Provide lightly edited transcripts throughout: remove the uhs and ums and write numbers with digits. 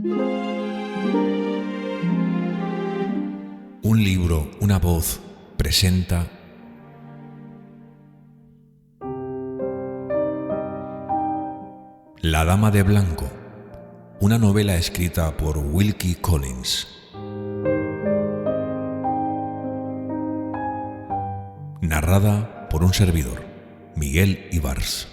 Un libro, una voz, presenta La Dama de Blanco, una novela escrita por Wilkie Collins. Narrada por un servidor, Miguel Ibars.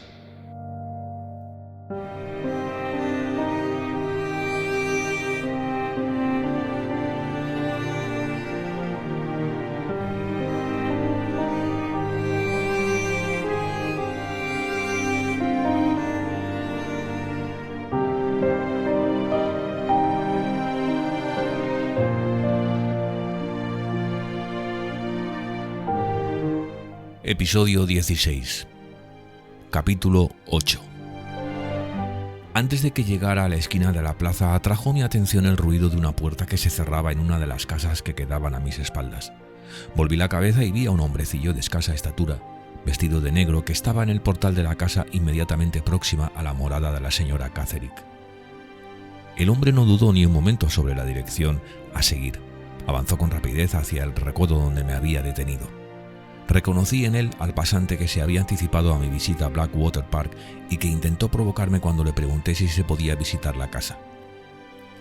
Episodio 16. Capítulo 8. Antes de que llegara a la esquina de la plaza, atrajo mi atención el ruido de una puerta que se cerraba en una de las casas que quedaban a mis espaldas. Volví la cabeza y vi a un hombrecillo de escasa estatura, vestido de negro, que estaba en el portal de la casa inmediatamente próxima a la morada de la señora Catterick. El hombre no dudó ni un momento sobre la dirección a seguir. Avanzó con rapidez hacia el recodo donde me había detenido. Reconocí en él al pasante que se había anticipado a mi visita a Blackwater Park y que intentó provocarme cuando le pregunté si se podía visitar la casa.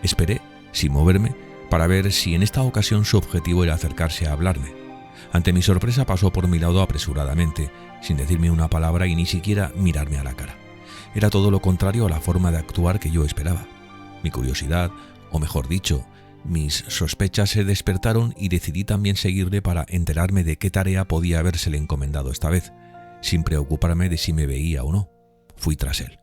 Esperé, sin moverme, para ver si en esta ocasión su objetivo era acercarse a hablarme. Ante mi sorpresa pasó por mi lado apresuradamente, sin decirme una palabra y ni siquiera mirarme a la cara. Era todo lo contrario a la forma de actuar que yo esperaba. Mi curiosidad, o mejor dicho, mis sospechas se despertaron y decidí también seguirle para enterarme de qué tarea podía habérsele encomendado esta vez, sin preocuparme de si me veía o no. Fui tras él.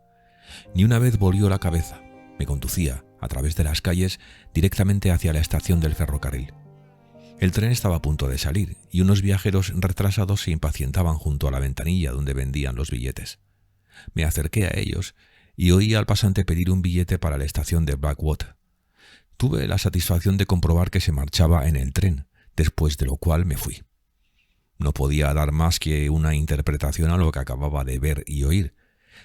Ni una vez volvió la cabeza. Me conducía, a través de las calles, directamente hacia la estación del ferrocarril. El tren estaba a punto de salir y unos viajeros retrasados se impacientaban junto a la ventanilla donde vendían los billetes. Me acerqué a ellos y oí al pasante pedir un billete para la estación de Blackwater. Tuve la satisfacción de comprobar que se marchaba en el tren, después de lo cual me fui. No podía dar más que una interpretación a lo que acababa de ver y oír.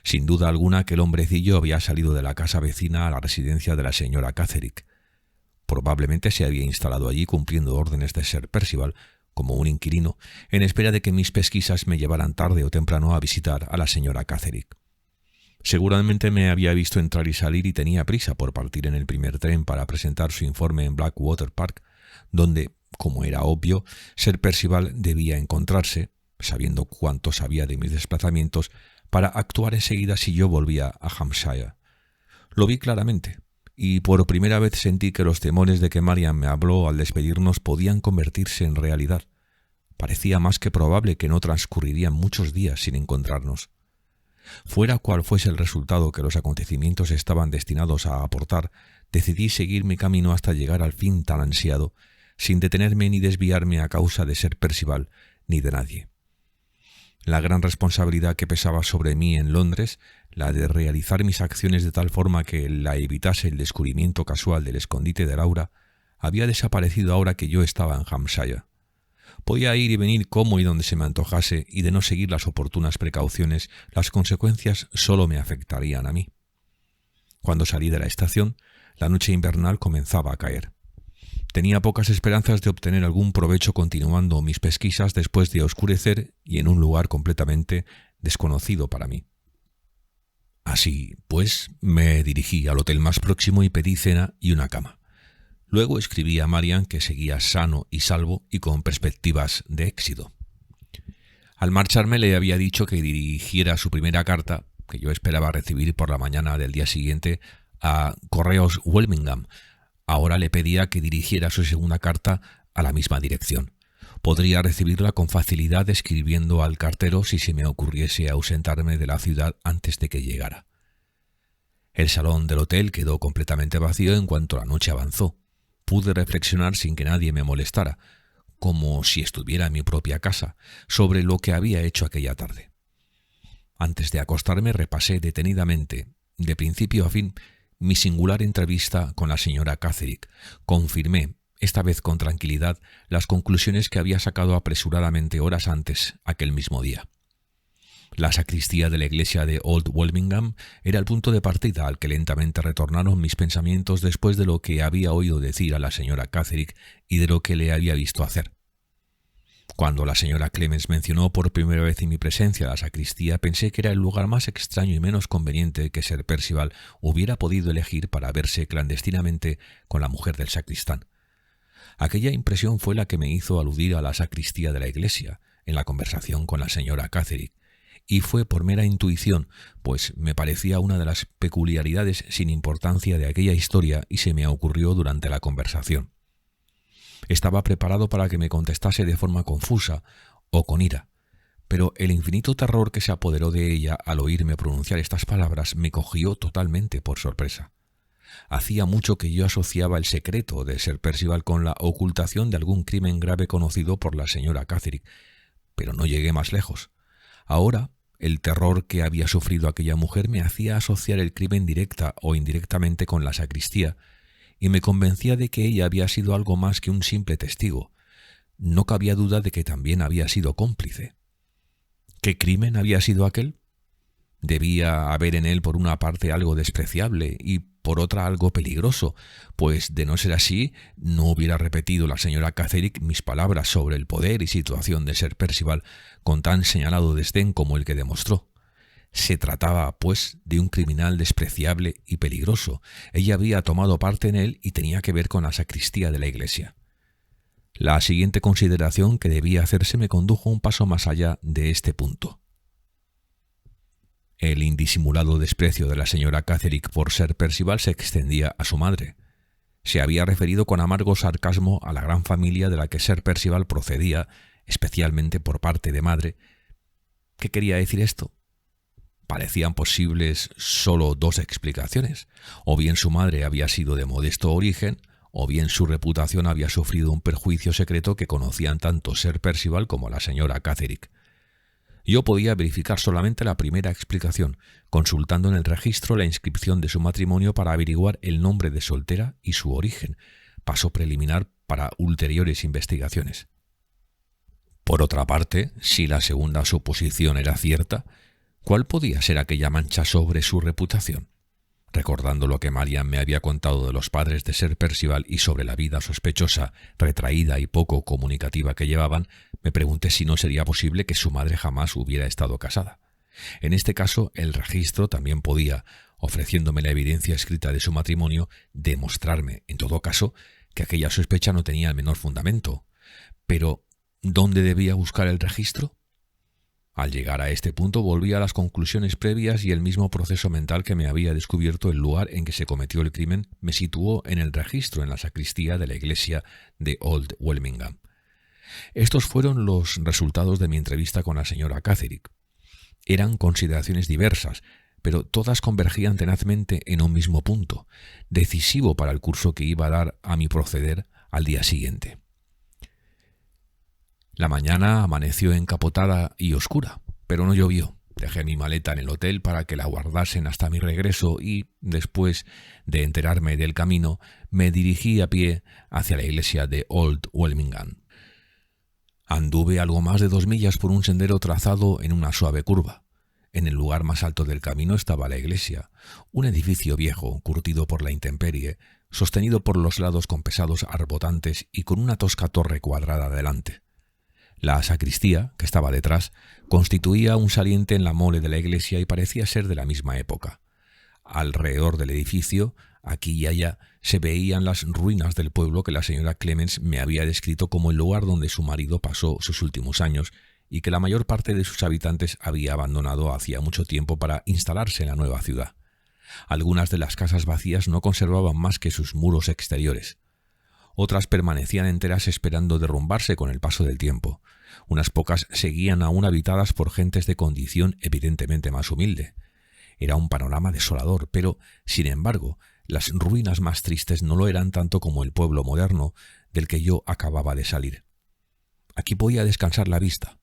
Sin duda alguna aquel hombrecillo había salido de la casa vecina a la residencia de la señora Catterick. Probablemente se había instalado allí cumpliendo órdenes de Sir Percival, como un inquilino, en espera de que mis pesquisas me llevaran tarde o temprano a visitar a la señora Catterick. Seguramente me había visto entrar y salir y tenía prisa por partir en el primer tren para presentar su informe en Blackwater Park, donde, como era obvio, Sir Percival debía encontrarse, sabiendo cuánto sabía de mis desplazamientos, para actuar enseguida si yo volvía a Hampshire. Lo vi claramente, y por primera vez sentí que los temores de que Marian me habló al despedirnos podían convertirse en realidad. Parecía más que probable que no transcurrirían muchos días sin encontrarnos. Fuera cual fuese el resultado que los acontecimientos estaban destinados a aportar, decidí seguir mi camino hasta llegar al fin tan ansiado, sin detenerme ni desviarme a causa de Sir Percival ni de nadie. La gran responsabilidad que pesaba sobre mí en Londres, la de realizar mis acciones de tal forma que la evitase el descubrimiento casual del escondite de Laura, había desaparecido ahora que yo estaba en Hampshire. Podía ir y venir como y donde se me antojase, y de no seguir las oportunas precauciones, las consecuencias solo me afectarían a mí. Cuando salí de la estación, la noche invernal comenzaba a caer. Tenía pocas esperanzas de obtener algún provecho continuando mis pesquisas después de oscurecer y en un lugar completamente desconocido para mí. Así, pues, me dirigí al hotel más próximo y pedí cena y una cama. Luego escribí a Marian que seguía sano y salvo y con perspectivas de éxito. Al marcharme le había dicho que dirigiera su primera carta, que yo esperaba recibir por la mañana del día siguiente, a Correos Welmingham. Ahora le pedía que dirigiera su segunda carta a la misma dirección. Podría recibirla con facilidad escribiendo al cartero si se me ocurriese ausentarme de la ciudad antes de que llegara. El salón del hotel quedó completamente vacío en cuanto la noche avanzó. Pude reflexionar sin que nadie me molestara, como si estuviera en mi propia casa, sobre lo que había hecho aquella tarde. Antes de acostarme repasé detenidamente, de principio a fin, mi singular entrevista con la señora Catterick. Confirmé, esta vez con tranquilidad, las conclusiones que había sacado apresuradamente horas antes, aquel mismo día. La sacristía de la iglesia de Old Walmingham era el punto de partida al que lentamente retornaron mis pensamientos después de lo que había oído decir a la señora Catterick y de lo que le había visto hacer. Cuando la señora Clemens mencionó por primera vez en mi presencia la sacristía, pensé que era el lugar más extraño y menos conveniente que Sir Percival hubiera podido elegir para verse clandestinamente con la mujer del sacristán. Aquella impresión fue la que me hizo aludir a la sacristía de la iglesia en la conversación con la señora Catterick, y fue por mera intuición, pues me parecía una de las peculiaridades sin importancia de aquella historia y se me ocurrió durante la conversación. Estaba preparado para que me contestase de forma confusa o con ira, pero el infinito terror que se apoderó de ella al oírme pronunciar estas palabras me cogió totalmente por sorpresa. Hacía mucho que yo asociaba el secreto de Sir Percival con la ocultación de algún crimen grave conocido por la señora Catterick, pero no llegué más lejos. Ahora, el terror que había sufrido aquella mujer me hacía asociar el crimen directa o indirectamente con la sacristía, y me convencía de que ella había sido algo más que un simple testigo. No cabía duda de que también había sido cómplice. ¿Qué crimen había sido aquel? Debía haber en él por una parte algo despreciable y por otra algo peligroso, pues de no ser así no hubiera repetido la señora Catterick mis palabras sobre el poder y situación de Sir Percival con tan señalado desdén como el que demostró. Se trataba, pues, de un criminal despreciable y peligroso. Ella había tomado parte en él y tenía que ver con la sacristía de la iglesia. La siguiente consideración que debía hacerse me condujo un paso más allá de este punto. El indisimulado desprecio de la señora Catterick por Sir Percival se extendía a su madre. Se había referido con amargo sarcasmo a la gran familia de la que Sir Percival procedía, especialmente por parte de madre. ¿Qué quería decir esto? Parecían posibles solo dos explicaciones. O bien su madre había sido de modesto origen, o bien su reputación había sufrido un perjuicio secreto que conocían tanto Sir Percival como la señora Catterick. Yo podía verificar solamente la primera explicación, consultando en el registro la inscripción de su matrimonio para averiguar el nombre de soltera y su origen, paso preliminar para ulteriores investigaciones. Por otra parte, si la segunda suposición era cierta, ¿cuál podía ser aquella mancha sobre su reputación? Recordando lo que Marian me había contado de los padres de Sir Percival y sobre la vida sospechosa, retraída y poco comunicativa que llevaban, me pregunté si no sería posible que su madre jamás hubiera estado casada. En este caso, el registro también podía, ofreciéndome la evidencia escrita de su matrimonio, demostrarme, en todo caso, que aquella sospecha no tenía el menor fundamento. Pero, ¿dónde debía buscar el registro? Al llegar a este punto volví a las conclusiones previas y el mismo proceso mental que me había descubierto el lugar en que se cometió el crimen me situó en el registro en la sacristía de la iglesia de Old Walmingham. Estos fueron los resultados de mi entrevista con la señora Catterick. Eran consideraciones diversas, pero todas convergían tenazmente en un mismo punto, decisivo para el curso que iba a dar a mi proceder al día siguiente. La mañana amaneció encapotada y oscura, pero no llovió. Dejé mi maleta en el hotel para que la guardasen hasta mi regreso y, después de enterarme del camino, me dirigí a pie hacia la iglesia de Old Walmingham. Anduve algo más de 2 millas por un sendero trazado en una suave curva. En el lugar más alto del camino estaba la iglesia, un edificio viejo, curtido por la intemperie, sostenido por los lados con pesados arbotantes y con una tosca torre cuadrada delante. La sacristía, que estaba detrás, constituía un saliente en la mole de la iglesia y parecía ser de la misma época. Alrededor del edificio, aquí y allá, se veían las ruinas del pueblo que la señora Clemens me había descrito como el lugar donde su marido pasó sus últimos años y que la mayor parte de sus habitantes había abandonado hacía mucho tiempo para instalarse en la nueva ciudad. Algunas de las casas vacías no conservaban más que sus muros exteriores. Otras permanecían enteras esperando derrumbarse con el paso del tiempo. Unas pocas seguían aún habitadas por gentes de condición evidentemente más humilde. Era un panorama desolador, pero, sin embargo, las ruinas más tristes no lo eran tanto como el pueblo moderno del que yo acababa de salir. Aquí podía descansar la vista.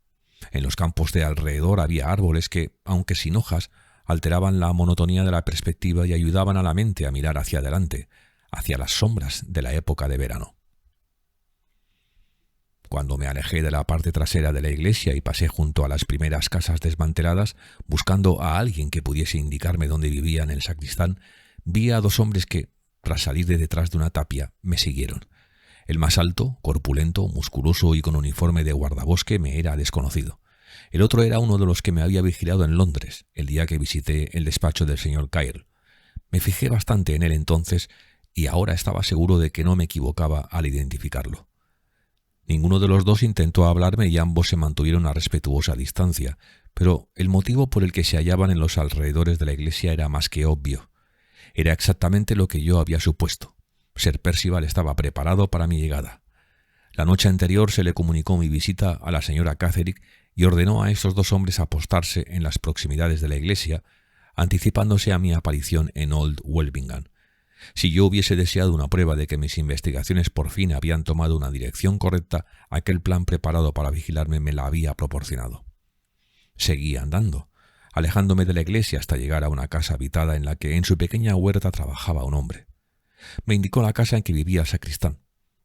En los campos de alrededor había árboles que, aunque sin hojas, alteraban la monotonía de la perspectiva y ayudaban a la mente a mirar hacia adelante, hacia las sombras de la época de verano. Cuando me alejé de la parte trasera de la iglesia y pasé junto a las primeras casas desmanteladas, buscando a alguien que pudiese indicarme dónde vivían el sacristán, vi a 2 hombres que, tras salir de detrás de una tapia, me siguieron. El más alto, corpulento, musculoso y con uniforme de guardabosque me era desconocido. El otro era uno de los que me había vigilado en Londres, el día que visité el despacho del señor Kyle. Me fijé bastante en él entonces y ahora estaba seguro de que no me equivocaba al identificarlo. Ninguno de los dos intentó hablarme y ambos se mantuvieron a respetuosa distancia, pero el motivo por el que se hallaban en los alrededores de la iglesia era más que obvio. Era exactamente lo que yo había supuesto. Sir Percival estaba preparado para mi llegada. La noche anterior se le comunicó mi visita a la señora Catherine y ordenó a estos 2 hombres apostarse en las proximidades de la iglesia, anticipándose a mi aparición en Old Welvingham. Si yo hubiese deseado una prueba de que mis investigaciones por fin habían tomado una dirección correcta, aquel plan preparado para vigilarme me la había proporcionado. Seguí andando, alejándome de la iglesia hasta llegar a una casa habitada en la que en su pequeña huerta trabajaba un hombre. Me indicó la casa en que vivía el sacristán.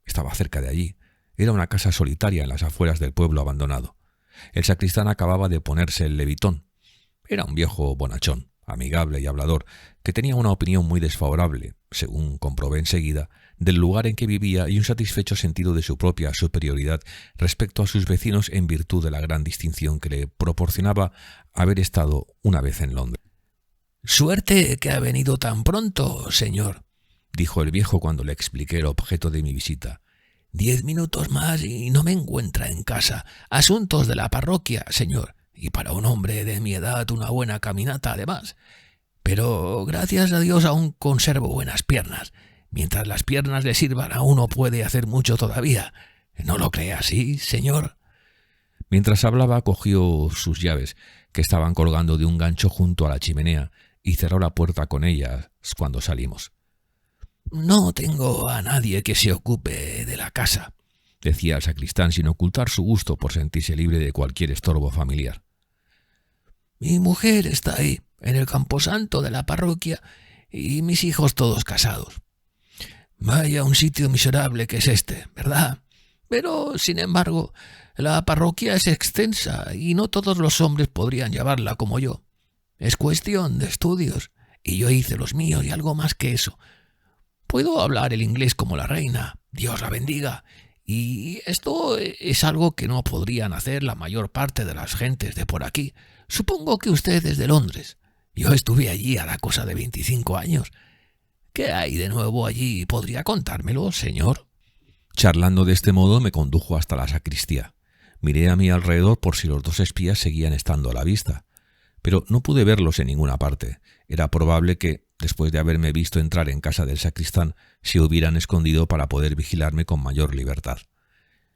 Estaba cerca de allí. Era una casa solitaria en las afueras del pueblo abandonado. El sacristán acababa de ponerse el levitón. Era un viejo bonachón, amigable y hablador, que tenía una opinión muy desfavorable, según comprobé enseguida, del lugar en que vivía y un satisfecho sentido de su propia superioridad respecto a sus vecinos en virtud de la gran distinción que le proporcionaba haber estado una vez en Londres. «Suerte que ha venido tan pronto, señor», dijo el viejo cuando le expliqué el objeto de mi visita. 10 minutos más y no me encuentra en casa. Asuntos de la parroquia, señor, y para un hombre de mi edad una buena caminata además. Pero gracias a Dios aún conservo buenas piernas. Mientras las piernas le sirvan a uno puede hacer mucho todavía. ¿No lo cree así, señor? Mientras hablaba cogió sus llaves, que estaban colgando de un gancho junto a la chimenea, y cerró la puerta con ellas cuando salimos. «No tengo a nadie que se ocupe de la casa», decía el sacristán sin ocultar su gusto por sentirse libre de cualquier estorbo familiar. «Mi mujer está ahí, en el camposanto de la parroquia, y mis hijos todos casados. Vaya un sitio miserable que es este, ¿verdad? Pero, sin embargo, la parroquia es extensa y no todos los hombres podrían llevarla como yo. Es cuestión de estudios, y yo hice los míos y algo más que eso. Puedo hablar el inglés como la reina, Dios la bendiga, y esto es algo que no podrían hacer la mayor parte de las gentes de por aquí. Supongo que usted es de Londres. Yo estuve allí a la cosa de 25 años. ¿Qué hay de nuevo allí? ¿Podría contármelo, señor?» Charlando de este modo me condujo hasta la sacristía. Miré a mi alrededor por si los 2 espías seguían estando a la vista, pero no pude verlos en ninguna parte. Era probable que, después de haberme visto entrar en casa del sacristán, se hubieran escondido para poder vigilarme con mayor libertad.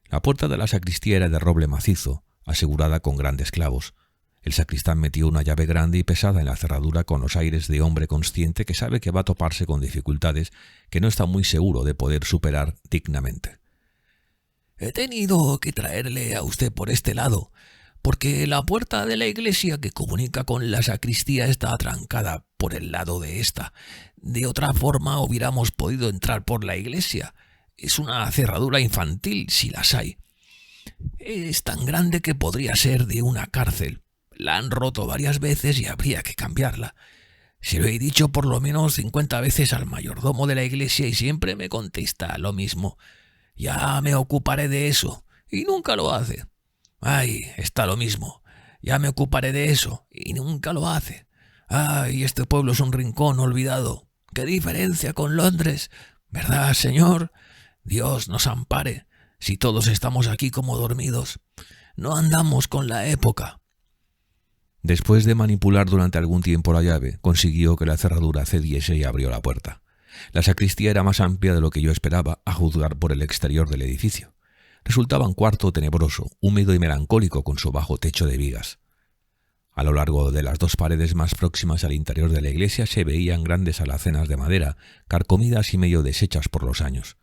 La puerta de la sacristía era de roble macizo, asegurada con grandes clavos. El sacristán metió una llave grande y pesada en la cerradura con los aires de hombre consciente que sabe que va a toparse con dificultades que no está muy seguro de poder superar dignamente. «He tenido que traerle a usted por este lado, porque la puerta de la iglesia que comunica con la sacristía está atrancada por el lado de esta. De otra forma hubiéramos podido entrar por la iglesia. Es una cerradura infantil, si las hay. Es tan grande que podría ser de una cárcel. La han roto varias veces y habría que cambiarla. Se lo he dicho por lo menos 50 veces al mayordomo de la iglesia y siempre me contesta lo mismo. Ya me ocuparé de eso, y nunca lo hace. Ay, está lo mismo. Ya me ocuparé de eso, y nunca lo hace. Ay, este pueblo es un rincón olvidado. ¡Qué diferencia con Londres! ¿Verdad, señor? Dios nos ampare, si todos estamos aquí como dormidos. No andamos con la época». Después de manipular durante algún tiempo la llave, consiguió que la cerradura cediese y abrió la puerta. La sacristía era más amplia de lo que yo esperaba, a juzgar por el exterior del edificio. Resultaba un cuarto tenebroso, húmedo y melancólico con su bajo techo de vigas. A lo largo de las 2 paredes más próximas al interior de la iglesia se veían grandes alacenas de madera, carcomidas y medio deshechas por los años.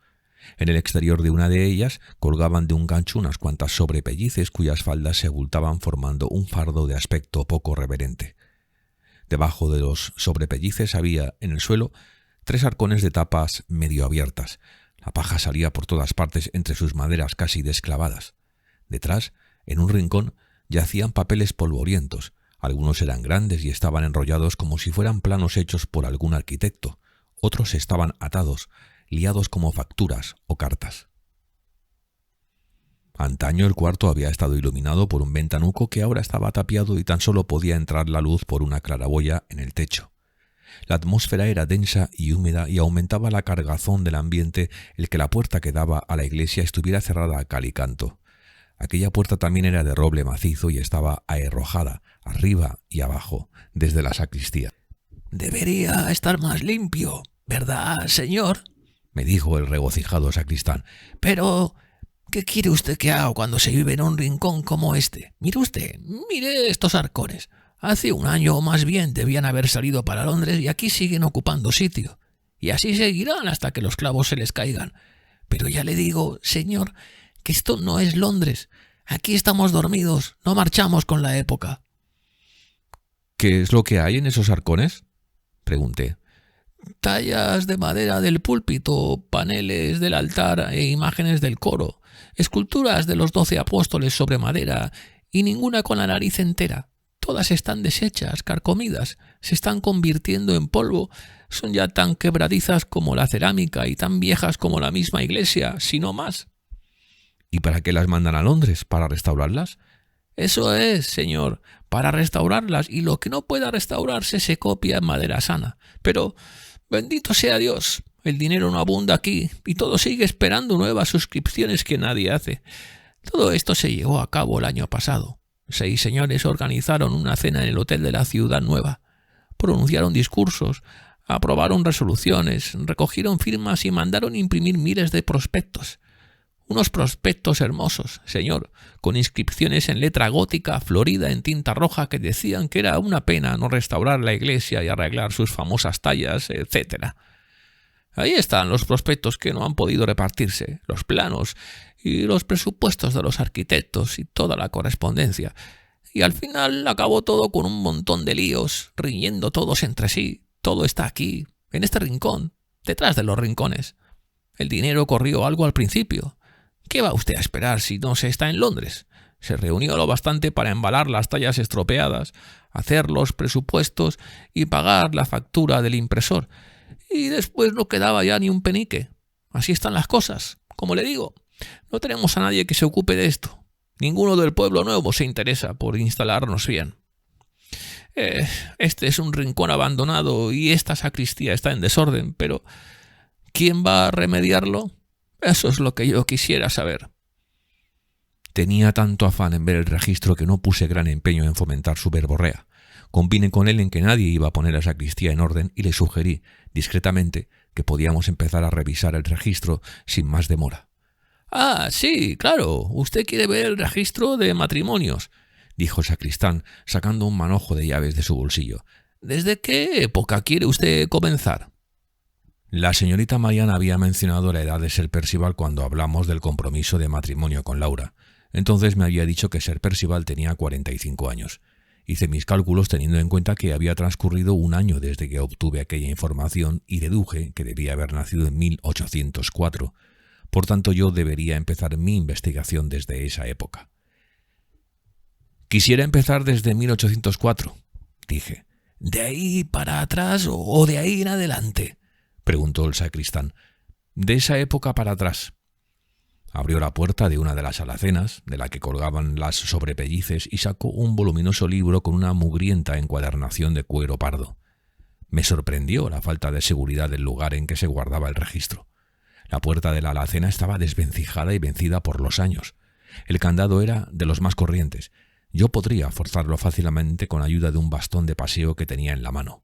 En el exterior de una de ellas colgaban de un gancho unas cuantas sobrepellices cuyas faldas se abultaban formando un fardo de aspecto poco reverente. Debajo de los sobrepellices había, en el suelo, 3 arcones de tapas medio abiertas. La paja salía por todas partes entre sus maderas casi desclavadas. Detrás, en un rincón, yacían papeles polvorientos. Algunos eran grandes y estaban enrollados como si fueran planos hechos por algún arquitecto. Otros estaban atados, liados como facturas o cartas. Antaño el cuarto había estado iluminado por un ventanuco que ahora estaba tapiado y tan solo podía entrar la luz por una claraboya en el techo. La atmósfera era densa y húmeda y aumentaba la cargazón del ambiente el que la puerta que daba a la iglesia estuviera cerrada a cal y canto. Aquella puerta también era de roble macizo y estaba aherrojada, arriba y abajo, desde la sacristía. «Debería estar más limpio, ¿verdad, señor?», me dijo el regocijado sacristán. «Pero ¿qué quiere usted que haga cuando se vive en un rincón como este? Mire usted, mire estos arcones. Hace un año o más bien debían haber salido para Londres y aquí siguen ocupando sitio. Y así seguirán hasta que los clavos se les caigan. Pero ya le digo, señor, que esto no es Londres. Aquí estamos dormidos, no marchamos con la época». «¿Qué es lo que hay en esos arcones?», pregunté. «Tallas de madera del púlpito, paneles del altar e imágenes del coro, esculturas de los 12 apóstoles sobre madera y ninguna con la nariz entera. Todas están deshechas, carcomidas, se están convirtiendo en polvo, son ya tan quebradizas como la cerámica y tan viejas como la misma iglesia, si no más». «¿Y para qué las mandan a Londres? ¿Para restaurarlas?». «Eso es, señor, para restaurarlas, y lo que no pueda restaurarse se copia en madera sana. Pero, bendito sea Dios, el dinero no abunda aquí y todo sigue esperando nuevas suscripciones que nadie hace. Todo esto se llevó a cabo el año pasado. 6 señores organizaron una cena en el hotel de la Ciudad Nueva. Pronunciaron discursos, aprobaron resoluciones, recogieron firmas y mandaron imprimir miles de prospectos. Unos prospectos hermosos, señor, con inscripciones en letra gótica florida en tinta roja que decían que era una pena no restaurar la iglesia y arreglar sus famosas tallas, etc. Ahí están los prospectos que no han podido repartirse, los planos y los presupuestos de los arquitectos y toda la correspondencia. Y al final acabó todo con un montón de líos, riñendo todos entre sí. Todo está aquí, en este rincón, detrás de los rincones. El dinero corrió algo al principio. ¿Qué va usted a esperar si no se está en Londres? Se reunió lo bastante para embalar las tallas estropeadas, hacer los presupuestos y pagar la factura del impresor. Y después no quedaba ya ni un penique. Así están las cosas. Como le digo, no tenemos a nadie que se ocupe de esto. Ninguno del pueblo nuevo se interesa por instalarnos bien. Este es un rincón abandonado y esta sacristía está en desorden, pero ¿quién va a remediarlo? Eso es lo que yo quisiera saber». Tenía tanto afán en ver el registro que no puse gran empeño en fomentar su verborrea. Convine con él en que nadie iba a poner la sacristía en orden y le sugerí, discretamente, que podíamos empezar a revisar el registro sin más demora. «Ah, sí, claro, usted quiere ver el registro de matrimonios», dijo el sacristán, sacando un manojo de llaves de su bolsillo. «¿Desde qué época quiere usted comenzar?» La señorita Mariana había mencionado la edad de Sir Percival cuando hablamos del compromiso de matrimonio con Laura. Entonces me había dicho que Sir Percival tenía 45 años. Hice mis cálculos teniendo en cuenta que había transcurrido un año desde que obtuve aquella información y deduje que debía haber nacido en 1804. Por tanto, yo debería empezar mi investigación desde esa época. «Quisiera empezar desde 1804», dije. «¿De ahí para atrás o de ahí en adelante?», preguntó el sacristán. «De esa época para atrás». Abrió la puerta de una de las alacenas, de la que colgaban las sobrepellices, y sacó un voluminoso libro con una mugrienta encuadernación de cuero pardo. Me sorprendió la falta de seguridad del lugar en que se guardaba el registro. La puerta de la alacena estaba desvencijada y vencida por los años. El candado era de los más corrientes. Yo podría forzarlo fácilmente con ayuda de un bastón de paseo que tenía en la mano.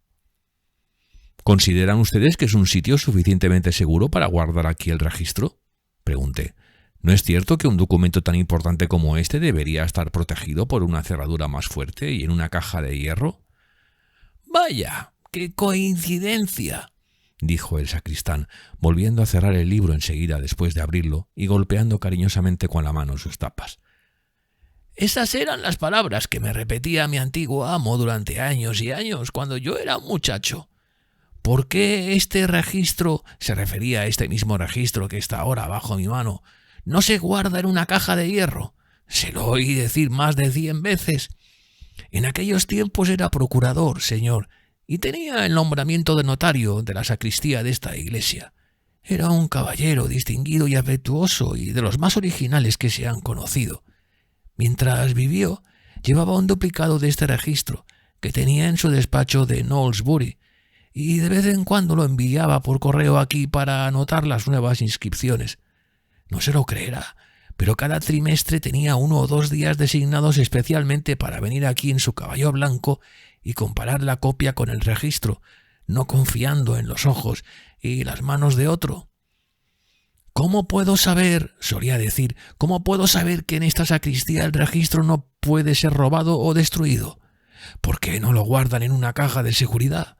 «¿Consideran ustedes que es un sitio suficientemente seguro para guardar aquí el registro?», pregunté. «¿No es cierto que un documento tan importante como este debería estar protegido por una cerradura más fuerte y en una caja de hierro?» «Vaya, qué coincidencia», dijo el sacristán, volviendo a cerrar el libro enseguida después de abrirlo y golpeando cariñosamente con la mano sus tapas. «Esas eran las palabras que me repetía mi antiguo amo durante años y años cuando yo era un muchacho. ¿Por qué este registro, se refería a este mismo registro que está ahora bajo mi mano, no se guarda en una caja de hierro? Se lo oí decir más de 100 veces. En aquellos tiempos era procurador, señor, y tenía el nombramiento de notario de la sacristía de esta iglesia. Era un caballero distinguido y afectuoso y de los más originales que se han conocido. Mientras vivió, llevaba un duplicado de este registro que tenía en su despacho de Knowlesbury, y de vez en cuando lo enviaba por correo aquí para anotar las nuevas inscripciones. No se lo creerá, pero cada trimestre tenía 1 o 2 días designados especialmente para venir aquí en su caballo blanco y comparar la copia con el registro, no confiando en los ojos y las manos de otro. «¿Cómo puedo saber?» solía decir, «¿cómo puedo saber que en esta sacristía el registro no puede ser robado o destruido? ¿Por qué no lo guardan en una caja de seguridad?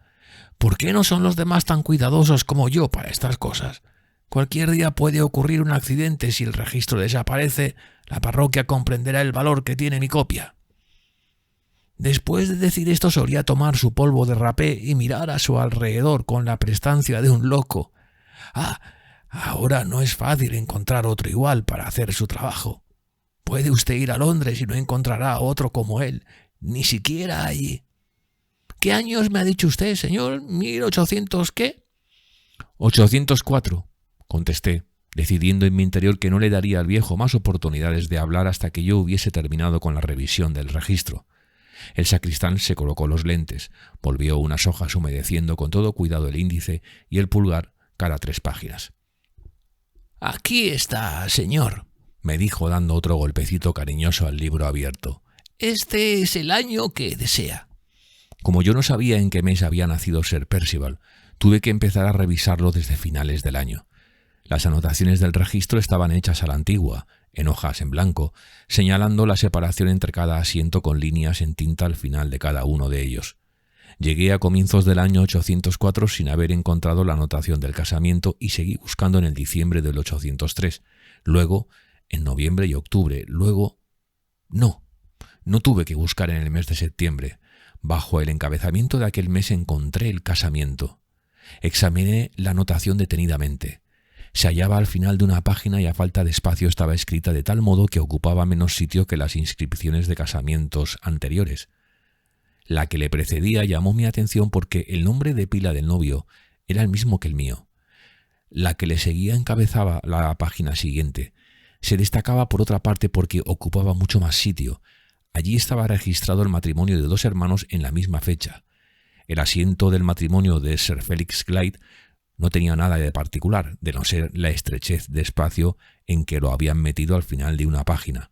¿Por qué no son los demás tan cuidadosos como yo para estas cosas? Cualquier día puede ocurrir un accidente. Si el registro desaparece, la parroquia comprenderá el valor que tiene mi copia». Después de decir esto solía tomar su polvo de rapé y mirar a su alrededor con la prestancia de un loco. Ahora no es fácil encontrar otro igual para hacer su trabajo. Puede usted ir a Londres y no encontrará a otro como él, ni siquiera allí. ¿Qué años me ha dicho usted, señor? ¿1800 qué? 804, contesté, decidiendo en mi interior que no le daría al viejo más oportunidades de hablar hasta que yo hubiese terminado con la revisión del registro. El sacristán se colocó los lentes, volvió unas hojas humedeciendo con todo cuidado el índice y el pulgar cada 3 páginas. «Aquí está, señor», me dijo dando otro golpecito cariñoso al libro abierto. «Este es el año que desea». Como yo no sabía en qué mes había nacido Sir Percival, tuve que empezar a revisarlo desde finales del año. Las anotaciones del registro estaban hechas a la antigua, en hojas en blanco, señalando la separación entre cada asiento con líneas en tinta al final de cada uno de ellos. Llegué a comienzos del año 804 sin haber encontrado la anotación del casamiento y seguí buscando en el diciembre del 803, luego en noviembre y octubre, luego... No tuve que buscar en el mes de septiembre. Bajo el encabezamiento de aquel mes encontré el casamiento. Examiné la anotación detenidamente. Se hallaba al final de una página y a falta de espacio estaba escrita de tal modo que ocupaba menos sitio que las inscripciones de casamientos anteriores. La que le precedía llamó mi atención porque el nombre de pila del novio era el mismo que el mío. La que le seguía encabezaba la página siguiente. Se destacaba por otra parte porque ocupaba mucho más sitio. Allí estaba registrado el matrimonio de 2 hermanos en la misma fecha. El asiento del matrimonio de Sir Felix Clyde no tenía nada de particular, de no ser la estrechez de espacio en que lo habían metido al final de una página.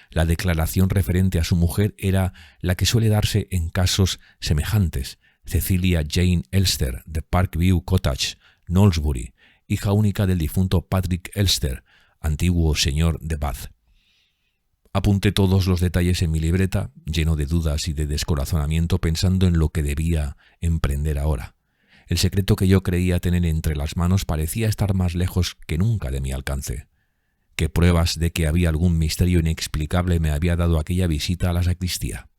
La declaración referente a su mujer era la que suele darse en casos semejantes: Cecilia Jane Elster, de Parkview Cottage, Knowlesbury, hija única del difunto Patrick Elster, antiguo señor de Bath. Apunté todos los detalles en mi libreta, lleno de dudas y de descorazonamiento, pensando en lo que debía emprender ahora. El secreto que yo creía tener entre las manos parecía estar más lejos que nunca de mi alcance. ¿Qué pruebas de que había algún misterio inexplicable me había dado aquella visita a la sacristía?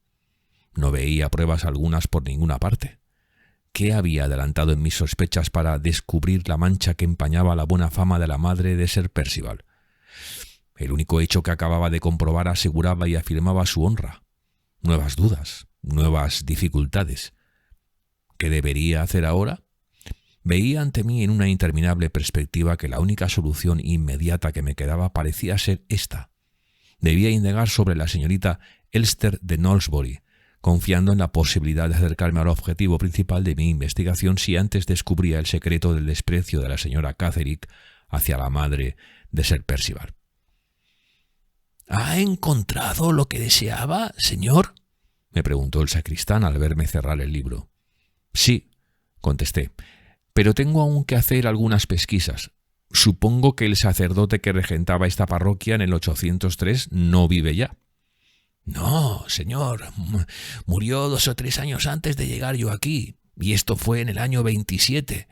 No veía pruebas algunas por ninguna parte. ¿Qué había adelantado en mis sospechas para descubrir la mancha que empañaba la buena fama de la madre de Sir Percival? El único hecho que acababa de comprobar aseguraba y afirmaba su honra. Nuevas dudas, nuevas dificultades. ¿Qué debería hacer ahora? Veía ante mí en una interminable perspectiva que la única solución inmediata que me quedaba parecía ser esta. Debía indagar sobre la señorita Elster de Knowlesbury, confiando en la posibilidad de acercarme al objetivo principal de mi investigación si antes descubría el secreto del desprecio de la señora Catherine hacia la madre de Sir Percival. ¿Ha encontrado lo que deseaba, señor?, me preguntó el sacristán al verme cerrar el libro. Sí, contesté, pero tengo aún que hacer algunas pesquisas. Supongo que el sacerdote que regentaba esta parroquia en el 803 no vive ya. No, señor, murió 2 o 3 años antes de llegar yo aquí, y esto fue en el año 27.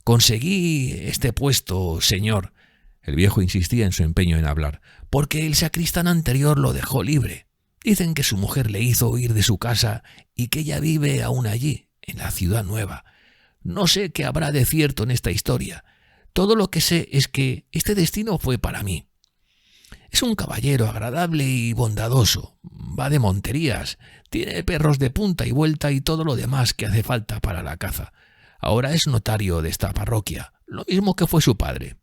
Conseguí este puesto, señor. El viejo insistía en su empeño en hablar, porque el sacristán anterior lo dejó libre. Dicen que su mujer le hizo huir de su casa y que ella vive aún allí, en la ciudad nueva. No sé qué habrá de cierto en esta historia. Todo lo que sé es que este destino fue para mí. Es un caballero agradable y bondadoso. Va de monterías, tiene perros de punta y vuelta y todo lo demás que hace falta para la caza. Ahora es notario de esta parroquia, lo mismo que fue su padre.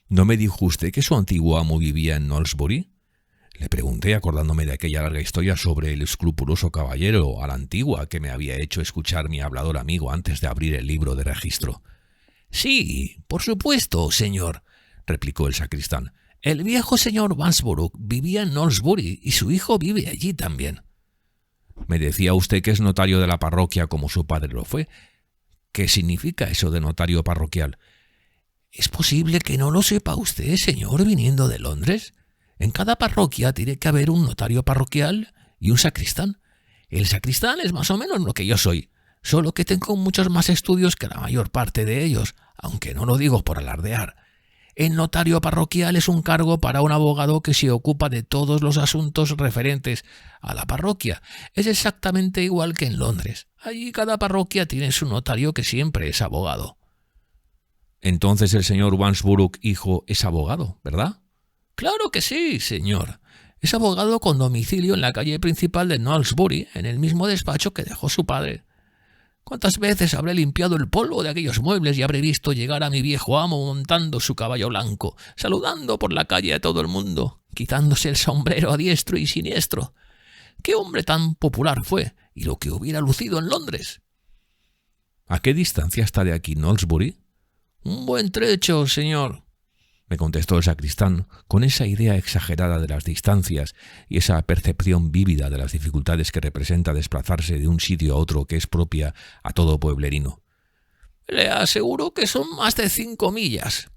¿No me dijo usted que su antiguo amo vivía en Knowlesbury? Le pregunté, acordándome de aquella larga historia sobre el escrupuloso caballero a la antigua que me había hecho escuchar mi hablador amigo antes de abrir el libro de registro. Sí, por supuesto, señor, replicó el sacristán. El viejo señor Wansbrook vivía en Knowlesbury y su hijo vive allí también. Me decía usted que es notario de la parroquia como su padre lo fue. ¿Qué significa eso de notario parroquial? ¿Es posible que no lo sepa usted, señor, viniendo de Londres? En cada parroquia tiene que haber un notario parroquial y un sacristán. El sacristán es más o menos lo que yo soy, solo que tengo muchos más estudios que la mayor parte de ellos, aunque no lo digo por alardear. El notario parroquial es un cargo para un abogado que se ocupa de todos los asuntos referentes a la parroquia. Es exactamente igual que en Londres. Allí cada parroquia tiene su notario que siempre es abogado. Entonces el señor Wansbrook, hijo, es abogado, ¿verdad? Claro que sí, señor. Es abogado con domicilio en la calle principal de Knowlesbury, en el mismo despacho que dejó su padre. ¿Cuántas veces habré limpiado el polvo de aquellos muebles y habré visto llegar a mi viejo amo montando su caballo blanco, saludando por la calle a todo el mundo, quitándose el sombrero a diestro y siniestro? ¡Qué hombre tan popular fue! Y lo que hubiera lucido en Londres. ¿A qué distancia está de aquí Knowlesbury? Un buen trecho, señor, me contestó el sacristán, con esa idea exagerada de las distancias y esa percepción vívida de las dificultades que representa desplazarse de un sitio a otro que es propia a todo pueblerino. Le aseguro que son más de 5 millas.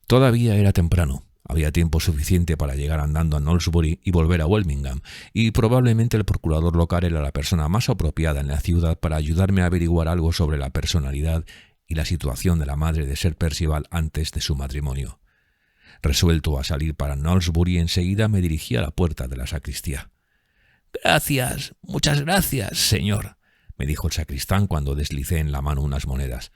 Todavía era temprano. Había tiempo suficiente para llegar andando a Knowlesbury y volver a Welmingham, y probablemente el procurador local era la persona más apropiada en la ciudad para ayudarme a averiguar algo sobre la personalidad y la situación de la madre de Sir Percival antes de su matrimonio. Resuelto a salir para Knowlesbury, enseguida me dirigí a la puerta de la sacristía. «Gracias, muchas gracias, señor», me dijo el sacristán cuando deslicé en la mano unas monedas.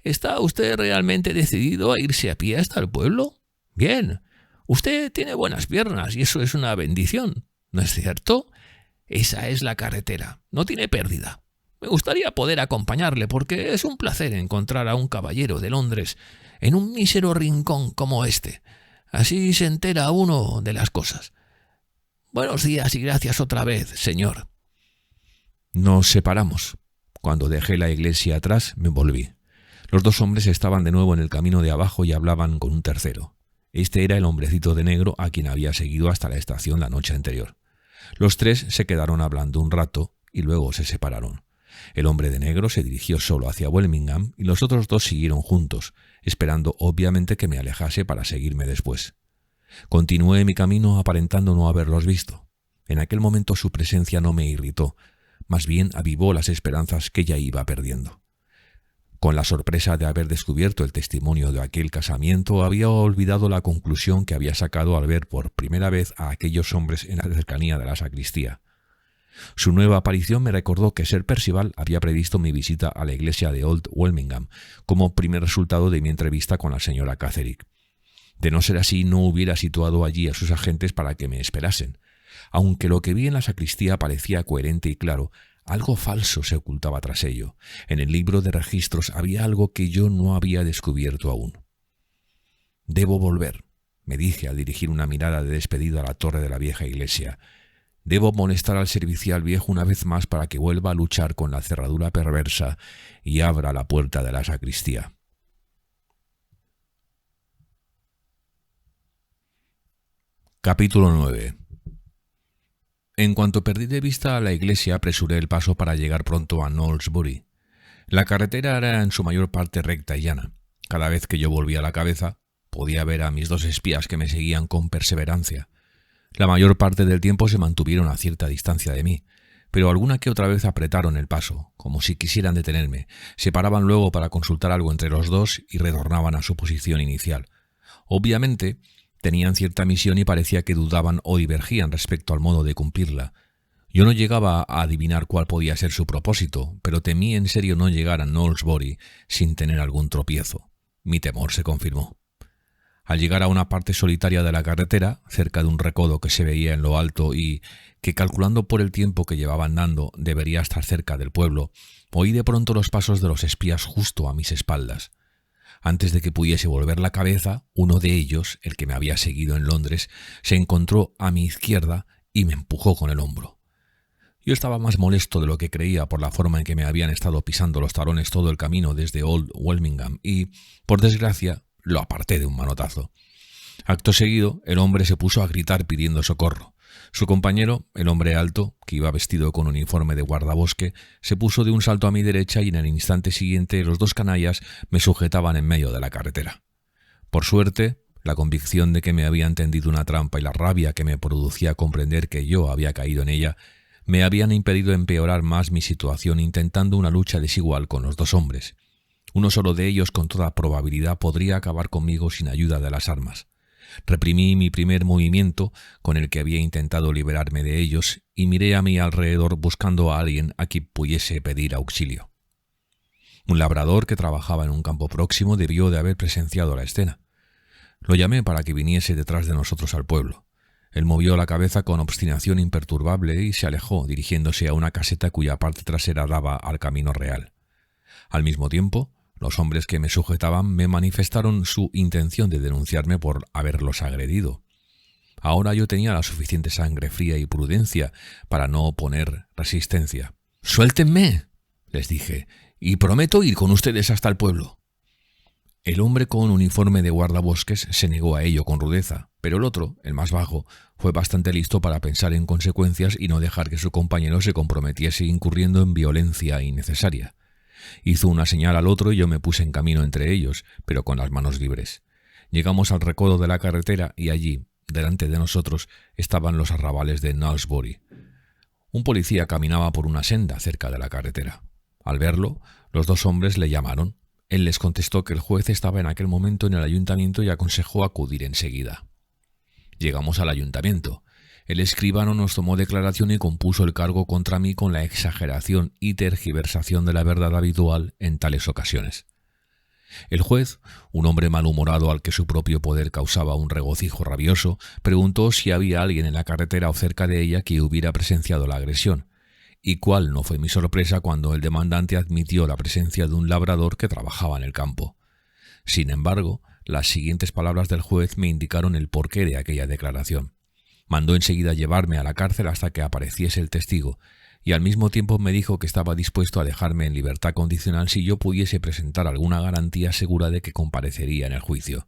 «¿Está usted realmente decidido a irse a pie hasta el pueblo? Bien, usted tiene buenas piernas y eso es una bendición, ¿no es cierto? Esa es la carretera, no tiene pérdida. Me gustaría poder acompañarle porque es un placer encontrar a un caballero de Londres en un mísero rincón como este. Así se entera uno de las cosas. Buenos días y gracias otra vez, señor». Nos separamos. Cuando dejé la iglesia atrás, me volví. Los dos hombres estaban de nuevo en el camino de abajo y hablaban con un tercero. Este era el hombrecito de negro a quien había seguido hasta la estación la noche anterior. Los tres se quedaron hablando un rato y luego se separaron. El hombre de negro se dirigió solo hacia Welmingham y los otros dos siguieron juntos, esperando obviamente que me alejase para seguirme después. Continué mi camino aparentando no haberlos visto. En aquel momento su presencia no me irritó, más bien avivó las esperanzas que ya iba perdiendo. Con la sorpresa de haber descubierto el testimonio de aquel casamiento, había olvidado la conclusión que había sacado al ver por primera vez a aquellos hombres en la cercanía de la sacristía. Su nueva aparición me recordó que Sir Percival había previsto mi visita a la iglesia de Old Welmingham como primer resultado de mi entrevista con la señora Catterick. De no ser así, no hubiera situado allí a sus agentes para que me esperasen. Aunque lo que vi en la sacristía parecía coherente y claro, algo falso se ocultaba tras ello. En el libro de registros había algo que yo no había descubierto aún. «Debo volver», me dije al dirigir una mirada de despedida a la torre de la vieja iglesia. «Debo molestar al servicial viejo una vez más para que vuelva a luchar con la cerradura perversa y abra la puerta de la sacristía». Capítulo 9. En cuanto perdí de vista a la iglesia, apresuré el paso para llegar pronto a Knowlesbury. La carretera era en su mayor parte recta y llana. Cada vez que yo volvía la cabeza, podía ver a mis dos espías que me seguían con perseverancia. La mayor parte del tiempo se mantuvieron a cierta distancia de mí, pero alguna que otra vez apretaron el paso, como si quisieran detenerme. Se paraban luego para consultar algo entre los dos y retornaban a su posición inicial. Obviamente, tenían cierta misión y parecía que dudaban o divergían respecto al modo de cumplirla. Yo no llegaba a adivinar cuál podía ser su propósito, pero temí en serio no llegar a Knowlesbury sin tener algún tropiezo. Mi temor se confirmó. Al llegar a una parte solitaria de la carretera, cerca de un recodo que se veía en lo alto y que, calculando por el tiempo que llevaba andando, debería estar cerca del pueblo, oí de pronto los pasos de los espías justo a mis espaldas. Antes de que pudiese volver la cabeza, uno de ellos, el que me había seguido en Londres, se encontró a mi izquierda y me empujó con el hombro. Yo estaba más molesto de lo que creía por la forma en que me habían estado pisando los talones todo el camino desde Old Welmingham y, por desgracia, lo aparté de un manotazo. Acto seguido, el hombre se puso a gritar pidiendo socorro. Su compañero, el hombre alto, que iba vestido con uniforme de guardabosque, se puso de un salto a mi derecha y en el instante siguiente los dos canallas me sujetaban en medio de la carretera. Por suerte, la convicción de que me habían tendido una trampa y la rabia que me producía comprender que yo había caído en ella me habían impedido empeorar más mi situación intentando una lucha desigual con los dos hombres. Uno solo de ellos con toda probabilidad podría acabar conmigo sin ayuda de las armas. Reprimí mi primer movimiento con el que había intentado liberarme de ellos y miré a mi alrededor buscando a alguien a quien pudiese pedir auxilio. Un labrador que trabajaba en un campo próximo debió de haber presenciado la escena. Lo llamé para que viniese detrás de nosotros al pueblo. Él movió la cabeza con obstinación imperturbable y se alejó, dirigiéndose a una caseta cuya parte trasera daba al camino real. Al mismo tiempo, los hombres que me sujetaban me manifestaron su intención de denunciarme por haberlos agredido. Ahora yo tenía la suficiente sangre fría y prudencia para no oponer resistencia. «¡Suéltenme!», les dije, «y prometo ir con ustedes hasta el pueblo». El hombre con uniforme de guardabosques se negó a ello con rudeza, pero el otro, el más bajo, fue bastante listo para pensar en consecuencias y no dejar que su compañero se comprometiese incurriendo en violencia innecesaria. Hizo una señal al otro y yo me puse en camino entre ellos, pero con las manos libres. Llegamos al recodo de la carretera y allí, delante de nosotros, estaban los arrabales de Knowlesbury. Un policía caminaba por una senda cerca de la carretera. Al verlo, los dos hombres le llamaron. Él les contestó que el juez estaba en aquel momento en el ayuntamiento y aconsejó acudir enseguida. Llegamos al ayuntamiento. El escribano nos tomó declaración y compuso el cargo contra mí con la exageración y tergiversación de la verdad habitual en tales ocasiones. El juez, un hombre malhumorado al que su propio poder causaba un regocijo rabioso, preguntó si había alguien en la carretera o cerca de ella que hubiera presenciado la agresión, y cuál no fue mi sorpresa cuando el demandante admitió la presencia de un labrador que trabajaba en el campo. Sin embargo, las siguientes palabras del juez me indicaron el porqué de aquella declaración. Mandó enseguida llevarme a la cárcel hasta que apareciese el testigo, y al mismo tiempo me dijo que estaba dispuesto a dejarme en libertad condicional si yo pudiese presentar alguna garantía segura de que comparecería en el juicio.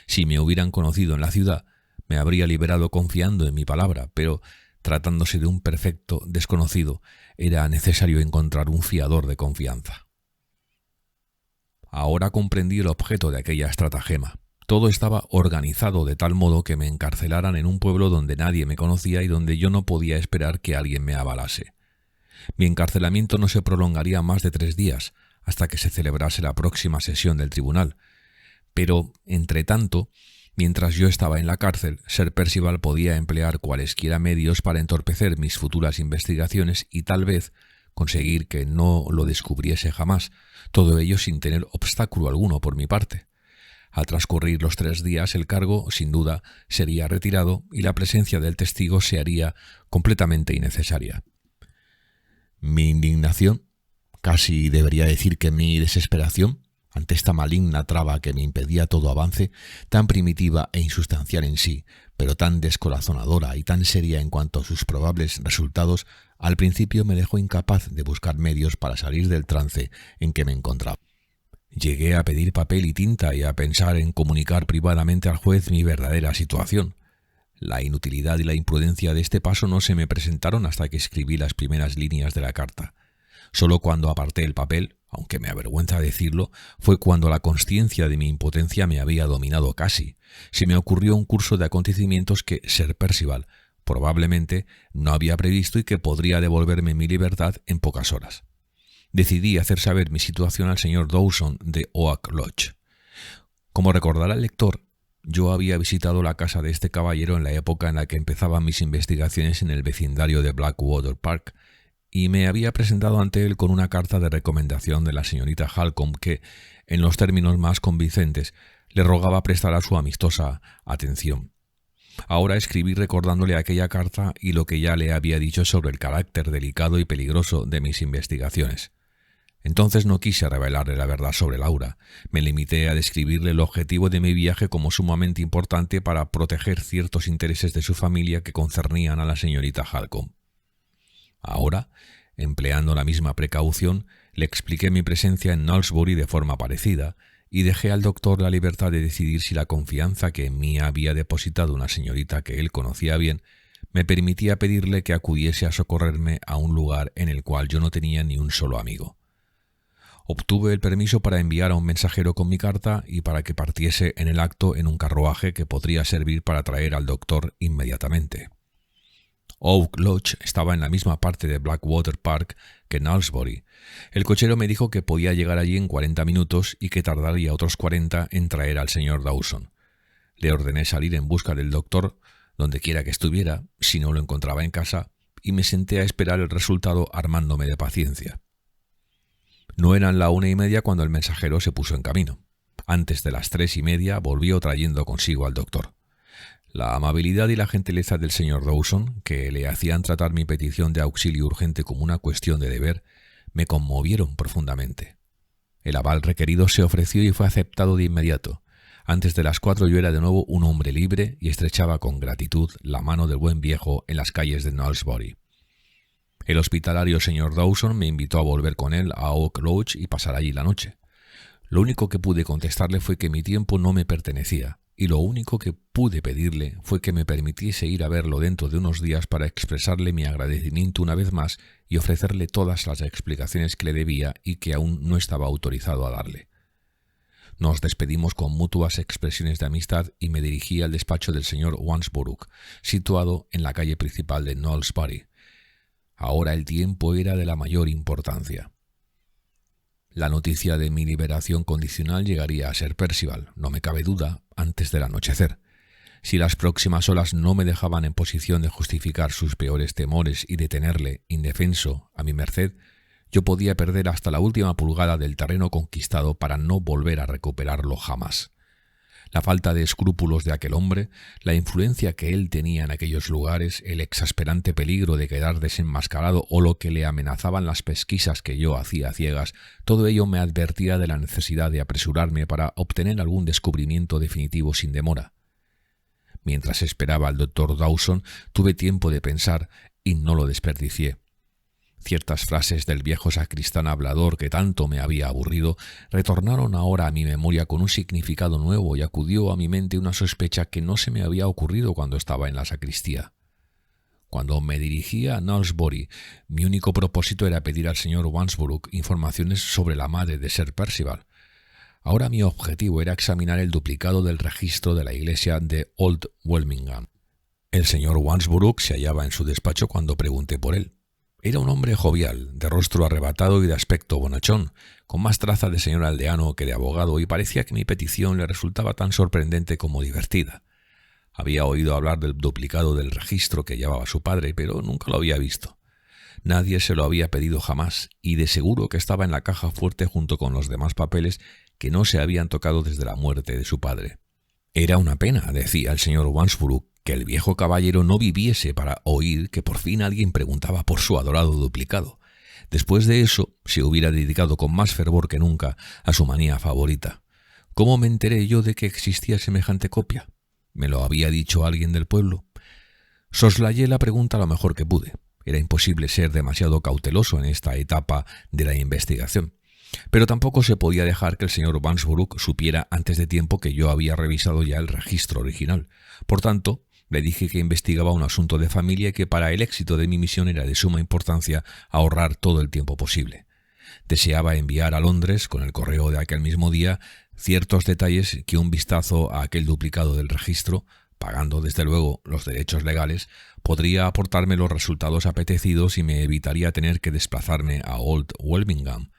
Si me hubieran conocido en la ciudad, me habría liberado confiando en mi palabra, pero tratándose de un perfecto desconocido, era necesario encontrar un fiador de confianza. Ahora comprendí el objeto de aquella estratagema. Todo estaba organizado de tal modo que me encarcelaran en un pueblo donde nadie me conocía y donde yo no podía esperar que alguien me avalase. Mi encarcelamiento no se prolongaría más de 3 días, hasta que se celebrase la próxima sesión del tribunal. Pero, entre tanto, mientras yo estaba en la cárcel, Sir Percival podía emplear cualesquiera medios para entorpecer mis futuras investigaciones y tal vez conseguir que no lo descubriese jamás, todo ello sin tener obstáculo alguno por mi parte. Al transcurrir los 3 días, el cargo, sin duda, sería retirado y la presencia del testigo se haría completamente innecesaria. Mi indignación, casi debería decir que mi desesperación, ante esta maligna traba que me impedía todo avance, tan primitiva e insustancial en sí, pero tan descorazonadora y tan seria en cuanto a sus probables resultados, al principio me dejó incapaz de buscar medios para salir del trance en que me encontraba. Llegué a pedir papel y tinta y a pensar en comunicar privadamente al juez mi verdadera situación. La inutilidad y la imprudencia de este paso no se me presentaron hasta que escribí las primeras líneas de la carta. Solo cuando aparté el papel, aunque me avergüenza decirlo, fue cuando la consciencia de mi impotencia me había dominado casi. Se me ocurrió un curso de acontecimientos que Sir Percival probablemente no había previsto y que podría devolverme mi libertad en pocas horas. Decidí hacer saber mi situación al señor Dawson de Oak Lodge. Como recordará el lector, yo había visitado la casa de este caballero en la época en la que empezaban mis investigaciones en el vecindario de Blackwater Park y me había presentado ante él con una carta de recomendación de la señorita Halcombe que, en los términos más convincentes, Le rogaba prestara su amistosa atención. Ahora escribí recordándole aquella carta y lo que ya le había dicho sobre el carácter delicado y peligroso de mis investigaciones. Entonces no quise revelarle la verdad sobre Laura. Me limité a describirle el objetivo de mi viaje como sumamente importante para proteger ciertos intereses de su familia que concernían a la señorita Halcombe. Ahora, empleando la misma precaución, le expliqué mi presencia en Knowlesbury de forma parecida y dejé al doctor la libertad de decidir si la confianza que en mí había depositado una señorita que él conocía bien me permitía pedirle que acudiese a socorrerme a un lugar en el cual yo no tenía ni un solo amigo. Obtuve el permiso para enviar a un mensajero con mi carta y para que partiese en el acto en un carruaje que podría servir para traer al doctor inmediatamente. Oak Lodge estaba en la misma parte de Blackwater Park que Knowlesbury. El cochero me dijo que podía llegar allí en 40 minutos y que tardaría otros 40 en traer al señor Dawson. Le ordené salir en busca del doctor, donde quiera que estuviera, si no lo encontraba en casa, y me senté a esperar el resultado armándome de paciencia. No eran la 1:30 cuando el mensajero se puso en camino. Antes de las 3:30 volvió trayendo consigo al doctor. La amabilidad y la gentileza del señor Dawson, que le hacían tratar mi petición de auxilio urgente como una cuestión de deber, me conmovieron profundamente. El aval requerido se ofreció y fue aceptado de inmediato. Antes de las 4 yo era de nuevo un hombre libre y estrechaba con gratitud la mano del buen viejo en las calles de Knowlesbury. El hospitalario señor Dawson me invitó a volver con él a Oak Lodge y pasar allí la noche. Lo único que pude contestarle fue que mi tiempo no me pertenecía, y lo único que pude pedirle fue que me permitiese ir a verlo dentro de unos días para expresarle mi agradecimiento una vez más y ofrecerle todas las explicaciones que le debía y que aún no estaba autorizado a darle. Nos despedimos con mutuas expresiones de amistad y me dirigí al despacho del señor Wansbrook, situado en la calle principal de Knowlesbury. Ahora el tiempo era de la mayor importancia. La noticia de mi liberación condicional llegaría a ser Percival, no me cabe duda, antes del anochecer. Si las próximas horas no me dejaban en posición de justificar sus peores temores y de tenerle, indefenso, a mi merced, yo podía perder hasta la última pulgada del terreno conquistado para no volver a recuperarlo jamás. La falta de escrúpulos de aquel hombre, la influencia que él tenía en aquellos lugares, el exasperante peligro de quedar desenmascarado o lo que le amenazaban las pesquisas que yo hacía a ciegas, todo ello me advertía de la necesidad de apresurarme para obtener algún descubrimiento definitivo sin demora. Mientras esperaba al doctor Dawson, tuve tiempo de pensar y no lo desperdicié. Ciertas frases del viejo sacristán hablador que tanto me había aburrido retornaron ahora a mi memoria con un significado nuevo y acudió a mi mente una sospecha que no se me había ocurrido cuando estaba en la sacristía. Cuando me dirigía a Knowlesbury, mi único propósito era pedir al señor Wansbrook informaciones sobre la madre de Sir Percival. Ahora mi objetivo era examinar el duplicado del registro de la iglesia de Old Welmingham. El señor Wansbrook se hallaba en su despacho cuando pregunté por él. Era un hombre jovial, de rostro arrebatado y de aspecto bonachón, con más traza de señor aldeano que de abogado, y parecía que mi petición le resultaba tan sorprendente como divertida. Había oído hablar del duplicado del registro que llevaba su padre, pero nunca lo había visto. Nadie se lo había pedido jamás, y de seguro que estaba en la caja fuerte junto con los demás papeles que no se habían tocado desde la muerte de su padre. Era una pena, decía el señor Wansbrook, que el viejo caballero no viviese para oír que por fin alguien preguntaba por su adorado duplicado. Después de eso, se hubiera dedicado con más fervor que nunca a su manía favorita. ¿Cómo me enteré yo de que existía semejante copia? ¿Me lo había dicho alguien del pueblo? Soslayé la pregunta lo mejor que pude. Era imposible ser demasiado cauteloso en esta etapa de la investigación. Pero tampoco se podía dejar que el señor Wansbrook supiera antes de tiempo que yo había revisado ya el registro original. Por tanto, le dije que investigaba un asunto de familia y que para el éxito de mi misión era de suma importancia ahorrar todo el tiempo posible. Deseaba enviar a Londres, con el correo de aquel mismo día, ciertos detalles que un vistazo a aquel duplicado del registro, pagando desde luego los derechos legales, podría aportarme los resultados apetecidos y me evitaría tener que desplazarme a Old Welmingham.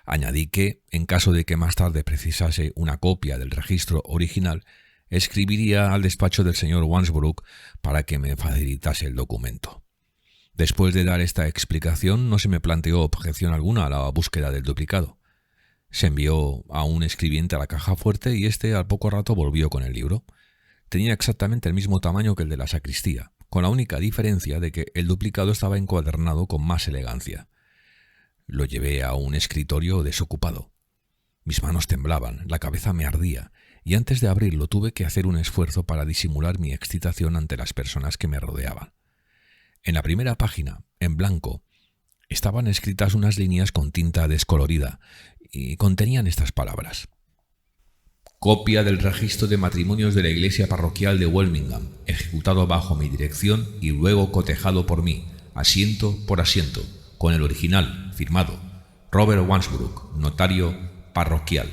Añadí que, en caso de que más tarde precisase una copia del registro original, escribiría al despacho del señor Wansbrook para que me facilitase el documento. Después de dar esta explicación, no se me planteó objeción alguna a la búsqueda del duplicado. Se envió a un escribiente a la caja fuerte y éste al poco rato volvió con el libro. Tenía exactamente el mismo tamaño que el de la sacristía, con la única diferencia de que el duplicado estaba encuadernado con más elegancia. Lo llevé a un escritorio desocupado. Mis manos temblaban, la cabeza me ardía, y antes de abrirlo tuve que hacer un esfuerzo para disimular mi excitación ante las personas que me rodeaban. En la primera página, en blanco, estaban escritas unas líneas con tinta descolorida y contenían estas palabras: copia del registro de matrimonios de la iglesia parroquial de Welmingham, ejecutado bajo mi dirección y luego cotejado por mí, asiento por asiento, con el original, firmado, Robert Wansbrook, notario parroquial.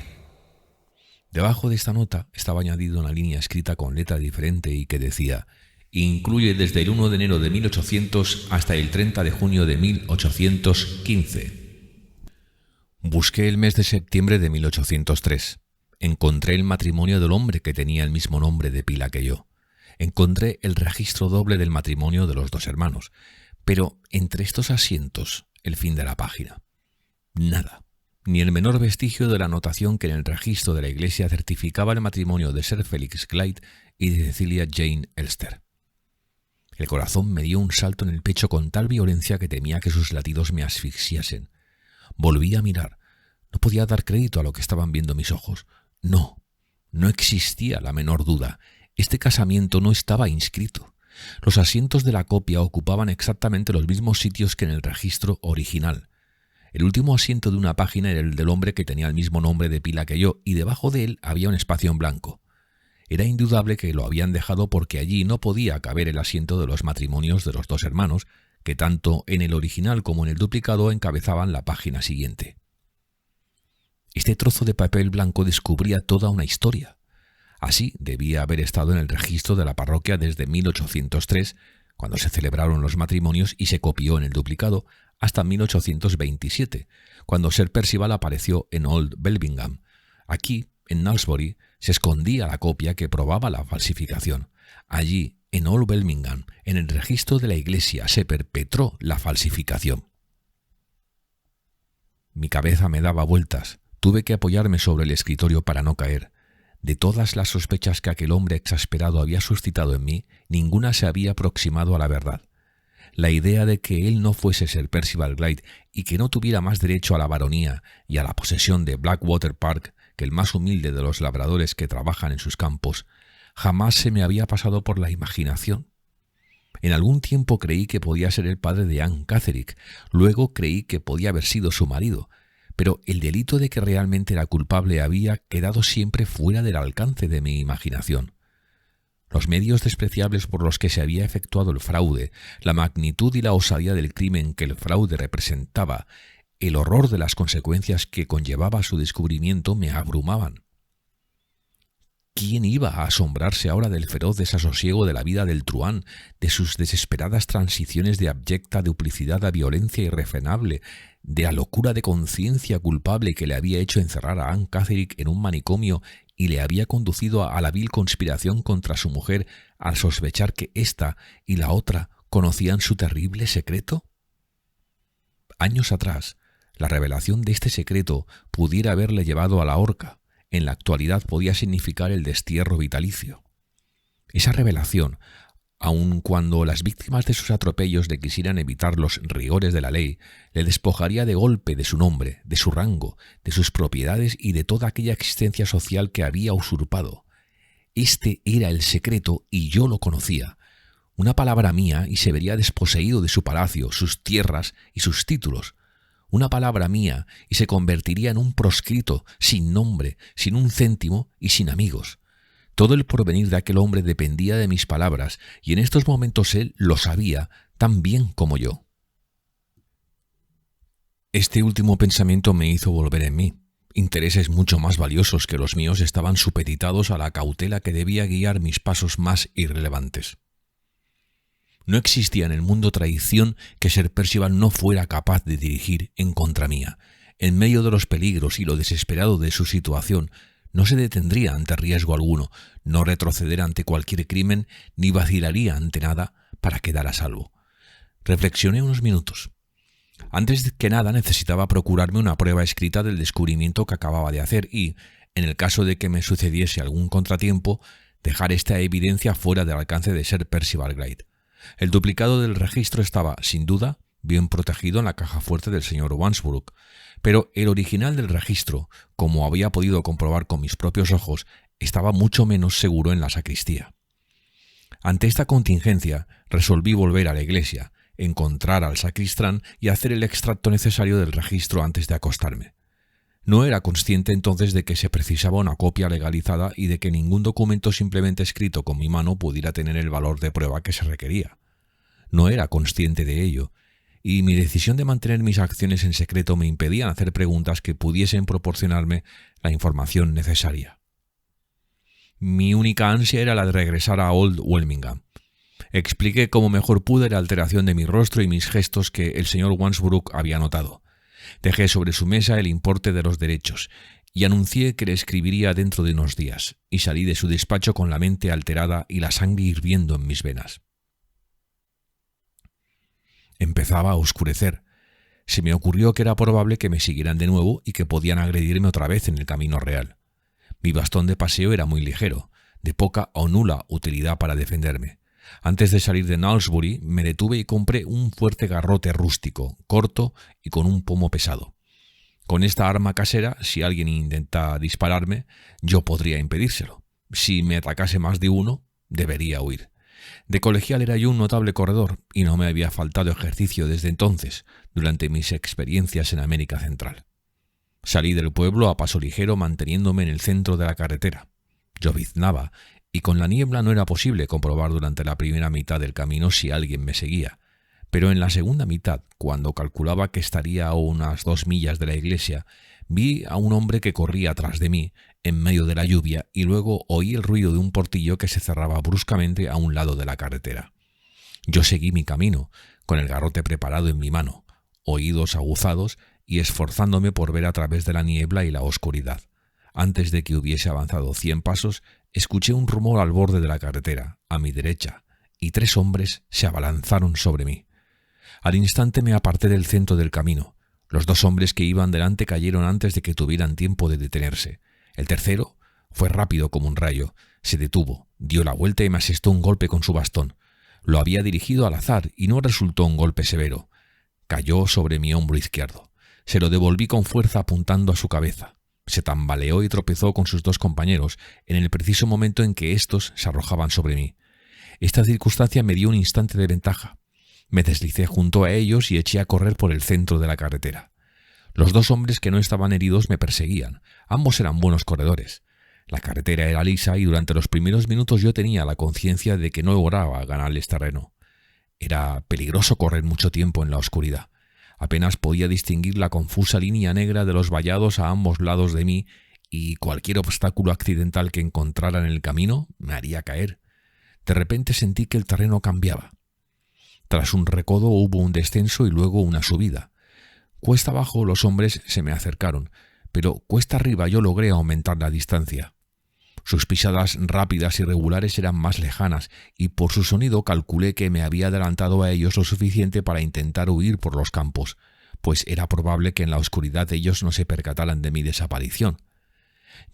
Debajo de esta nota estaba añadida una línea escrita con letra diferente y que decía: incluye desde el 1 de enero de 1800 hasta el 30 de junio de 1815. Busqué el mes de septiembre de 1803. Encontré el matrimonio del hombre que tenía el mismo nombre de pila que yo. Encontré el registro doble del matrimonio de los dos hermanos. Pero entre estos asientos, el fin de la página. Nada. Ni el menor vestigio de la anotación que en el registro de la iglesia certificaba el matrimonio de Sir Felix Clyde y de Cecilia Jane Elster. El corazón me dio un salto en el pecho con tal violencia que temía que sus latidos me asfixiasen. Volví a mirar. No podía dar crédito a lo que estaban viendo mis ojos. No existía la menor duda. Este casamiento no estaba inscrito. Los asientos de la copia ocupaban exactamente los mismos sitios que en el registro original. El último asiento de una página era el del hombre que tenía el mismo nombre de pila que yo, y debajo de él había un espacio en blanco. Era indudable que lo habían dejado porque allí no podía caber el asiento de los matrimonios de los dos hermanos, que tanto en el original como en el duplicado encabezaban la página siguiente. Este trozo de papel blanco descubría toda una historia. Así debía haber estado en el registro de la parroquia desde 1803, cuando se celebraron los matrimonios, y se copió en el duplicado hasta 1827, cuando Sir Percival apareció en Old Bellingham. Aquí, en Knowlesbury, se escondía la copia que probaba la falsificación. Allí, en Old Bellingham, en el registro de la iglesia, se perpetró la falsificación. Mi cabeza me daba vueltas. Tuve que apoyarme sobre el escritorio para no caer. De todas las sospechas que aquel hombre exasperado había suscitado en mí, ninguna se había aproximado a la verdad. La idea de que él no fuese Sir Percival Clyde y que no tuviera más derecho a la baronía y a la posesión de Blackwater Park que el más humilde de los labradores que trabajan en sus campos, jamás se me había pasado por la imaginación. En algún tiempo creí que podía ser el padre de Anne Catterick, luego creí que podía haber sido su marido, pero el delito de que realmente era culpable había quedado siempre fuera del alcance de mi imaginación. Los medios despreciables por los que se había efectuado el fraude, la magnitud y la osadía del crimen que el fraude representaba, el horror de las consecuencias que conllevaba su descubrimiento me abrumaban. ¿Quién iba a asombrarse ahora del feroz desasosiego de la vida del truán, de sus desesperadas transiciones de abyecta duplicidad a violencia irrefrenable, de la locura de conciencia culpable que le había hecho encerrar a Anne Catterick en un manicomio y le había conducido a la vil conspiración contra su mujer al sospechar que ésta y la otra conocían su terrible secreto? Años atrás, la revelación de este secreto pudiera haberle llevado a la horca. En la actualidad podía significar el destierro vitalicio. Esa revelación, aun cuando las víctimas de sus atropellos le quisieran evitar los rigores de la ley, le despojaría de golpe de su nombre, de su rango, de sus propiedades y de toda aquella existencia social que había usurpado. Este era el secreto y yo lo conocía. Una palabra mía y se vería desposeído de su palacio, sus tierras y sus títulos. Una palabra mía y se convertiría en un proscrito, sin nombre, sin un céntimo y sin amigos. Todo el porvenir de aquel hombre dependía de mis palabras, y en estos momentos él lo sabía tan bien como yo. Este último pensamiento me hizo volver en mí. Intereses mucho más valiosos que los míos estaban supeditados a la cautela que debía guiar mis pasos más irrelevantes. No existía en el mundo traición que Sir Percival no fuera capaz de dirigir en contra mía. En medio de los peligros y lo desesperado de su situación, no se detendría ante riesgo alguno, no retrocedería ante cualquier crimen, ni vacilaría ante nada para quedar a salvo. Reflexioné unos minutos. Antes que nada necesitaba procurarme una prueba escrita del descubrimiento que acababa de hacer y, en el caso de que me sucediese algún contratiempo, dejar esta evidencia fuera del alcance de Sir Percival Grade. El duplicado del registro estaba, sin duda, bien protegido en la caja fuerte del señor Wansbrook, pero el original del registro, como había podido comprobar con mis propios ojos, estaba mucho menos seguro en la sacristía. Ante esta contingencia, resolví volver a la iglesia, encontrar al sacristán y hacer el extracto necesario del registro antes de acostarme. No era consciente entonces de que se precisaba una copia legalizada y de que ningún documento simplemente escrito con mi mano pudiera tener el valor de prueba que se requería. No era consciente de ello, y mi decisión de mantener mis acciones en secreto me impedían hacer preguntas que pudiesen proporcionarme la información necesaria. Mi única ansia era la de regresar a Old Welmingham. Expliqué como mejor pude la alteración de mi rostro y mis gestos que el señor Wansbrook había notado. Dejé sobre su mesa el importe de los derechos y anuncié que le escribiría dentro de unos días, y salí de su despacho con la mente alterada y la sangre hirviendo en mis venas. Empezaba a oscurecer. Se me ocurrió que era probable que me siguieran de nuevo y que podían agredirme otra vez en el camino real. Mi bastón de paseo era muy ligero, de poca o nula utilidad para defenderme. Antes de salir de Knowlesbury me detuve y compré un fuerte garrote rústico, corto y con un pomo pesado. Con esta arma casera, si alguien intenta dispararme, yo podría impedírselo. Si me atacase más de uno, debería huir. De colegial era yo un notable corredor y no me había faltado ejercicio desde entonces, durante mis experiencias en América Central. Salí del pueblo a paso ligero manteniéndome en el centro de la carretera. Lloviznaba y con la niebla no era posible comprobar durante la primera mitad del camino si alguien me seguía, pero en la segunda mitad, cuando calculaba que estaría a unas 2 millas de la iglesia, vi a un hombre que corría atrás de mí, en medio de la lluvia, y luego oí el ruido de un portillo que se cerraba bruscamente a un lado de la carretera. Yo seguí mi camino, con el garrote preparado en mi mano, oídos aguzados y esforzándome por ver a través de la niebla y la oscuridad. Antes de que hubiese avanzado 100 pasos, escuché un rumor al borde de la carretera, a mi derecha, y 3 hombres se abalanzaron sobre mí. Al instante me aparté del centro del camino. Los 2 hombres que iban delante cayeron antes de que tuvieran tiempo de detenerse. El tercero fue rápido como un rayo. Se detuvo, dio la vuelta y me asestó un golpe con su bastón. Lo había dirigido al azar y no resultó un golpe severo. Cayó sobre mi hombro izquierdo. Se lo devolví con fuerza apuntando a su cabeza. Se tambaleó y tropezó con sus 2 compañeros en el preciso momento en que éstos se arrojaban sobre mí. Esta circunstancia me dio un instante de ventaja. Me deslicé junto a ellos y eché a correr por el centro de la carretera. Los 2 hombres que no estaban heridos me perseguían. Ambos eran buenos corredores. La carretera era lisa y durante los primeros minutos yo tenía la conciencia de que no lograba ganarles terreno. Era peligroso correr mucho tiempo en la oscuridad. Apenas podía distinguir la confusa línea negra de los vallados a ambos lados de mí y cualquier obstáculo accidental que encontrara en el camino me haría caer. De repente sentí que el terreno cambiaba. Tras un recodo hubo un descenso y luego una subida. Cuesta abajo los hombres se me acercaron, pero cuesta arriba yo logré aumentar la distancia. Sus pisadas rápidas y regulares eran más lejanas y por su sonido calculé que me había adelantado a ellos lo suficiente para intentar huir por los campos, pues era probable que en la oscuridad ellos no se percataran de mi desaparición.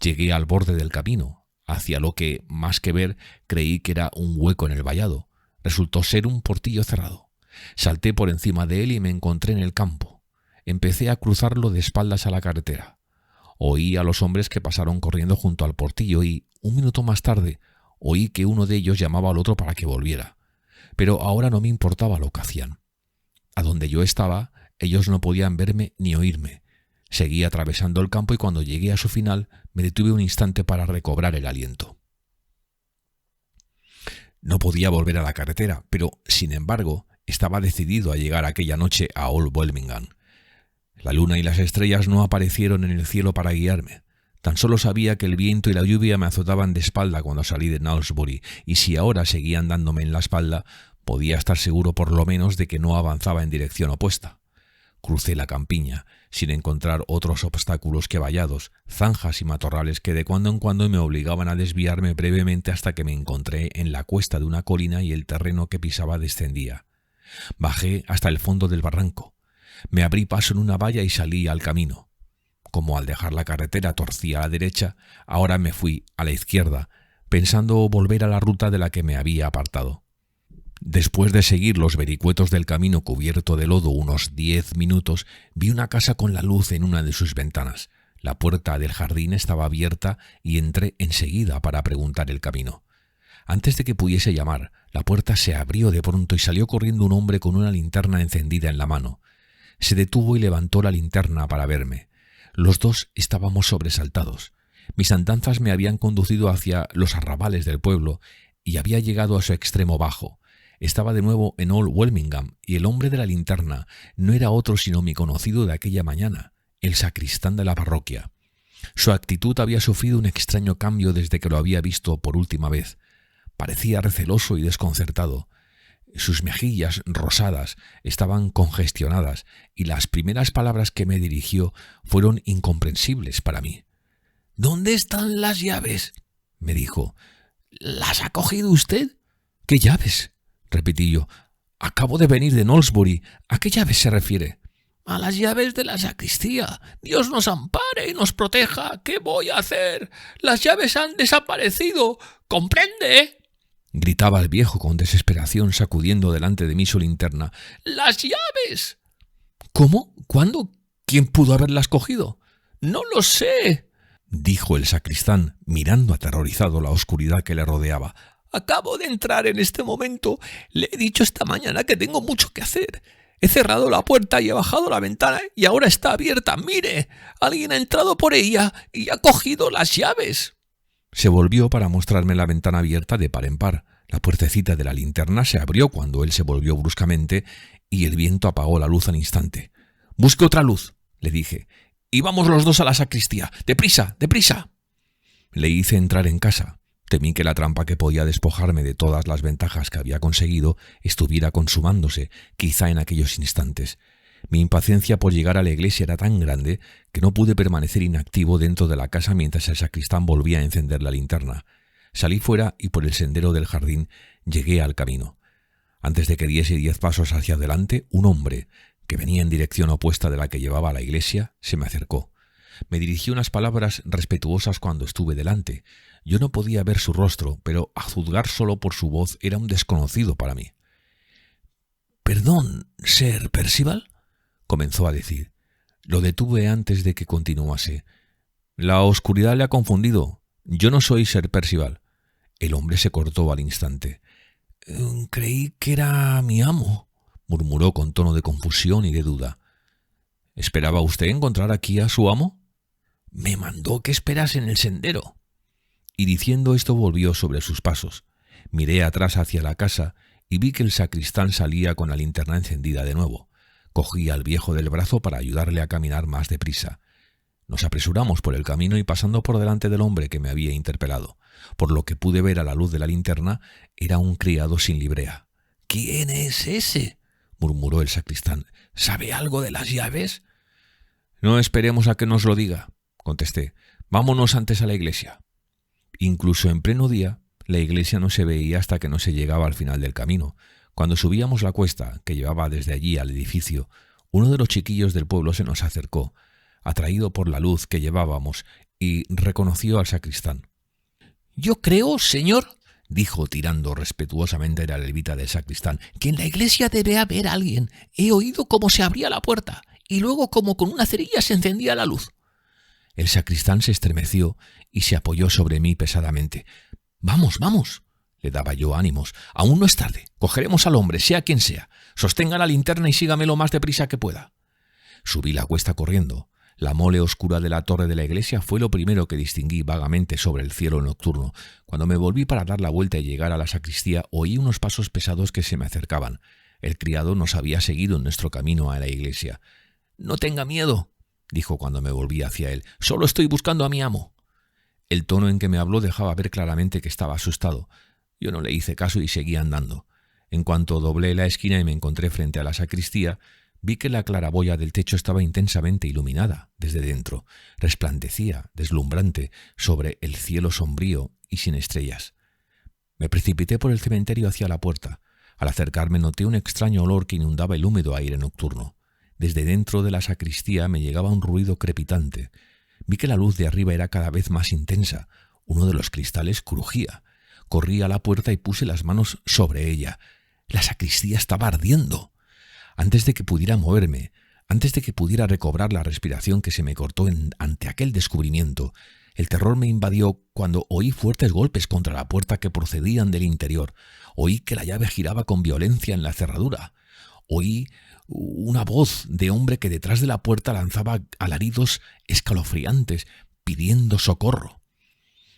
Llegué al borde del camino, hacia lo que, más que ver, creí que era un hueco en el vallado. Resultó ser un portillo cerrado. Salté por encima de él y me encontré en el campo. Empecé a cruzarlo de espaldas a la carretera. Oí a los hombres que pasaron corriendo junto al portillo y, un minuto más tarde, oí que uno de ellos llamaba al otro para que volviera. Pero ahora no me importaba lo que hacían. A donde yo estaba, ellos no podían verme ni oírme. Seguí atravesando el campo y cuando llegué a su final, me detuve un instante para recobrar el aliento. No podía volver a la carretera, pero, sin embargo, estaba decidido a llegar aquella noche a Old Welmingham. La luna y las estrellas no aparecieron en el cielo para guiarme. Tan solo sabía que el viento y la lluvia me azotaban de espalda cuando salí de Knowlesbury, y si ahora seguían dándome en la espalda, podía estar seguro por lo menos de que no avanzaba en dirección opuesta. Crucé la campiña, sin encontrar otros obstáculos que vallados, zanjas y matorrales que de cuando en cuando me obligaban a desviarme brevemente hasta que me encontré en la cuesta de una colina y el terreno que pisaba descendía. Bajé hasta el fondo del barranco. Me abrí paso en una valla y salí al camino. Como al dejar la carretera torcí a la derecha, ahora me fui a la izquierda, pensando volver a la ruta de la que me había apartado. Después de seguir los vericuetos del camino cubierto de lodo unos 10 minutos, vi una casa con la luz en una de sus ventanas. La puerta del jardín estaba abierta y entré enseguida para preguntar el camino. Antes de que pudiese llamar, la puerta se abrió de pronto y salió corriendo un hombre con una linterna encendida en la mano. Se detuvo y levantó la linterna para verme. Los dos estábamos sobresaltados. Mis andanzas me habían conducido hacia los arrabales del pueblo y había llegado a su extremo bajo. Estaba de nuevo en Old Welmingham y el hombre de la linterna no era otro sino mi conocido de aquella mañana, el sacristán de la parroquia. Su actitud había sufrido un extraño cambio desde que lo había visto por última vez. Parecía receloso y desconcertado. Sus mejillas rosadas estaban congestionadas y las primeras palabras que me dirigió fueron incomprensibles para mí. —¿Dónde están las llaves? —me dijo. —¿Las ha cogido usted? —¿Qué llaves? —repetí yo. —Acabo de venir de Knowlesbury. ¿A qué llaves se refiere? —A las llaves de la sacristía. Dios nos ampare y nos proteja. ¿Qué voy a hacer? Las llaves han desaparecido. ¿Comprende? —gritaba el viejo con desesperación, sacudiendo delante de mí su linterna. —¡Las llaves! —¿Cómo? ¿Cuándo? ¿Quién pudo haberlas cogido? —No lo sé —dijo el sacristán, mirando aterrorizado la oscuridad que le rodeaba. —Acabo de entrar en este momento. Le he dicho esta mañana que tengo mucho que hacer. He cerrado la puerta y he bajado la ventana y ahora está abierta. ¡Mire! Alguien ha entrado por ella y ha cogido las llaves. Se volvió para mostrarme la ventana abierta de par en par. La puertecita de la linterna se abrió cuando él se volvió bruscamente y el viento apagó la luz al instante. —Busque otra luz —le dije—, y vamos los dos a la sacristía. ¡Deprisa, deprisa! Le hice entrar en casa. Temí que la trampa que podía despojarme de todas las ventajas que había conseguido estuviera consumándose, quizá en aquellos instantes. Mi impaciencia por llegar a la iglesia era tan grande que no pude permanecer inactivo dentro de la casa mientras el sacristán volvía a encender la linterna. Salí fuera y por el sendero del jardín llegué al camino. Antes de que diese 10 pasos hacia adelante, un hombre, que venía en dirección opuesta de la que llevaba a la iglesia, se me acercó. Me dirigió unas palabras respetuosas cuando estuve delante. Yo no podía ver su rostro, pero a juzgar solo por su voz era un desconocido para mí. —Perdón, Sir Percival —comenzó a decir. Lo detuve antes de que continuase. —La oscuridad le ha confundido. Yo no soy Sir Percival. El hombre se cortó al instante. —Creí que era mi amo —murmuró con tono de confusión y de duda. —¿Esperaba usted encontrar aquí a su amo? —Me mandó que esperase en el sendero. Y diciendo esto volvió sobre sus pasos. Miré atrás hacia la casa y vi que el sacristán salía con la linterna encendida de nuevo. Cogí al viejo del brazo para ayudarle a caminar más deprisa. Nos apresuramos por el camino y pasando por delante del hombre que me había interpelado. Por lo que pude ver a la luz de la linterna, era un criado sin librea. —¿Quién es ese? —murmuró el sacristán. ¿Sabe algo de las llaves? —No esperemos a que nos lo diga —contesté—. Vámonos antes a la iglesia. Incluso en pleno día, la iglesia no se veía hasta que no se llegaba al final del camino. Cuando subíamos la cuesta que llevaba desde allí al edificio, uno de los chiquillos del pueblo se nos acercó, atraído por la luz que llevábamos, y reconoció al sacristán. —Yo creo, señor —dijo tirando respetuosamente la levita del sacristán—, que en la iglesia debe haber alguien. He oído cómo se abría la puerta y luego como con una cerilla se encendía la luz. El sacristán se estremeció y se apoyó sobre mí pesadamente. —Vamos, vamos —le daba yo ánimos—. Aún no es tarde. Cogeremos al hombre, sea quien sea. Sostenga la linterna y sígame lo más deprisa que pueda. Subí la cuesta corriendo. La mole oscura de la torre de la iglesia fue lo primero que distinguí vagamente sobre el cielo nocturno. Cuando me volví para dar la vuelta y llegar a la sacristía, oí unos pasos pesados que se me acercaban. El criado nos había seguido en nuestro camino a la iglesia. —No tenga miedo —dijo cuando me volví hacia él—. Solo estoy buscando a mi amo. El tono en que me habló dejaba ver claramente que estaba asustado. Yo no le hice caso y seguí andando. En cuanto doblé la esquina y me encontré frente a la sacristía, vi que la claraboya del techo estaba intensamente iluminada desde dentro. Resplandecía, deslumbrante, sobre el cielo sombrío y sin estrellas. Me precipité por el cementerio hacia la puerta. Al acercarme noté un extraño olor que inundaba el húmedo aire nocturno. Desde dentro de la sacristía me llegaba un ruido crepitante. Vi que la luz de arriba era cada vez más intensa. Uno de los cristales crujía. Corrí a la puerta y puse las manos sobre ella. La sacristía estaba ardiendo. Antes de que pudiera moverme, antes de que pudiera recobrar la respiración que se me cortó ante aquel descubrimiento, el terror me invadió cuando oí fuertes golpes contra la puerta que procedían del interior. Oí que la llave giraba con violencia en la cerradura. Oí una voz de hombre que detrás de la puerta lanzaba alaridos escalofriantes, pidiendo socorro.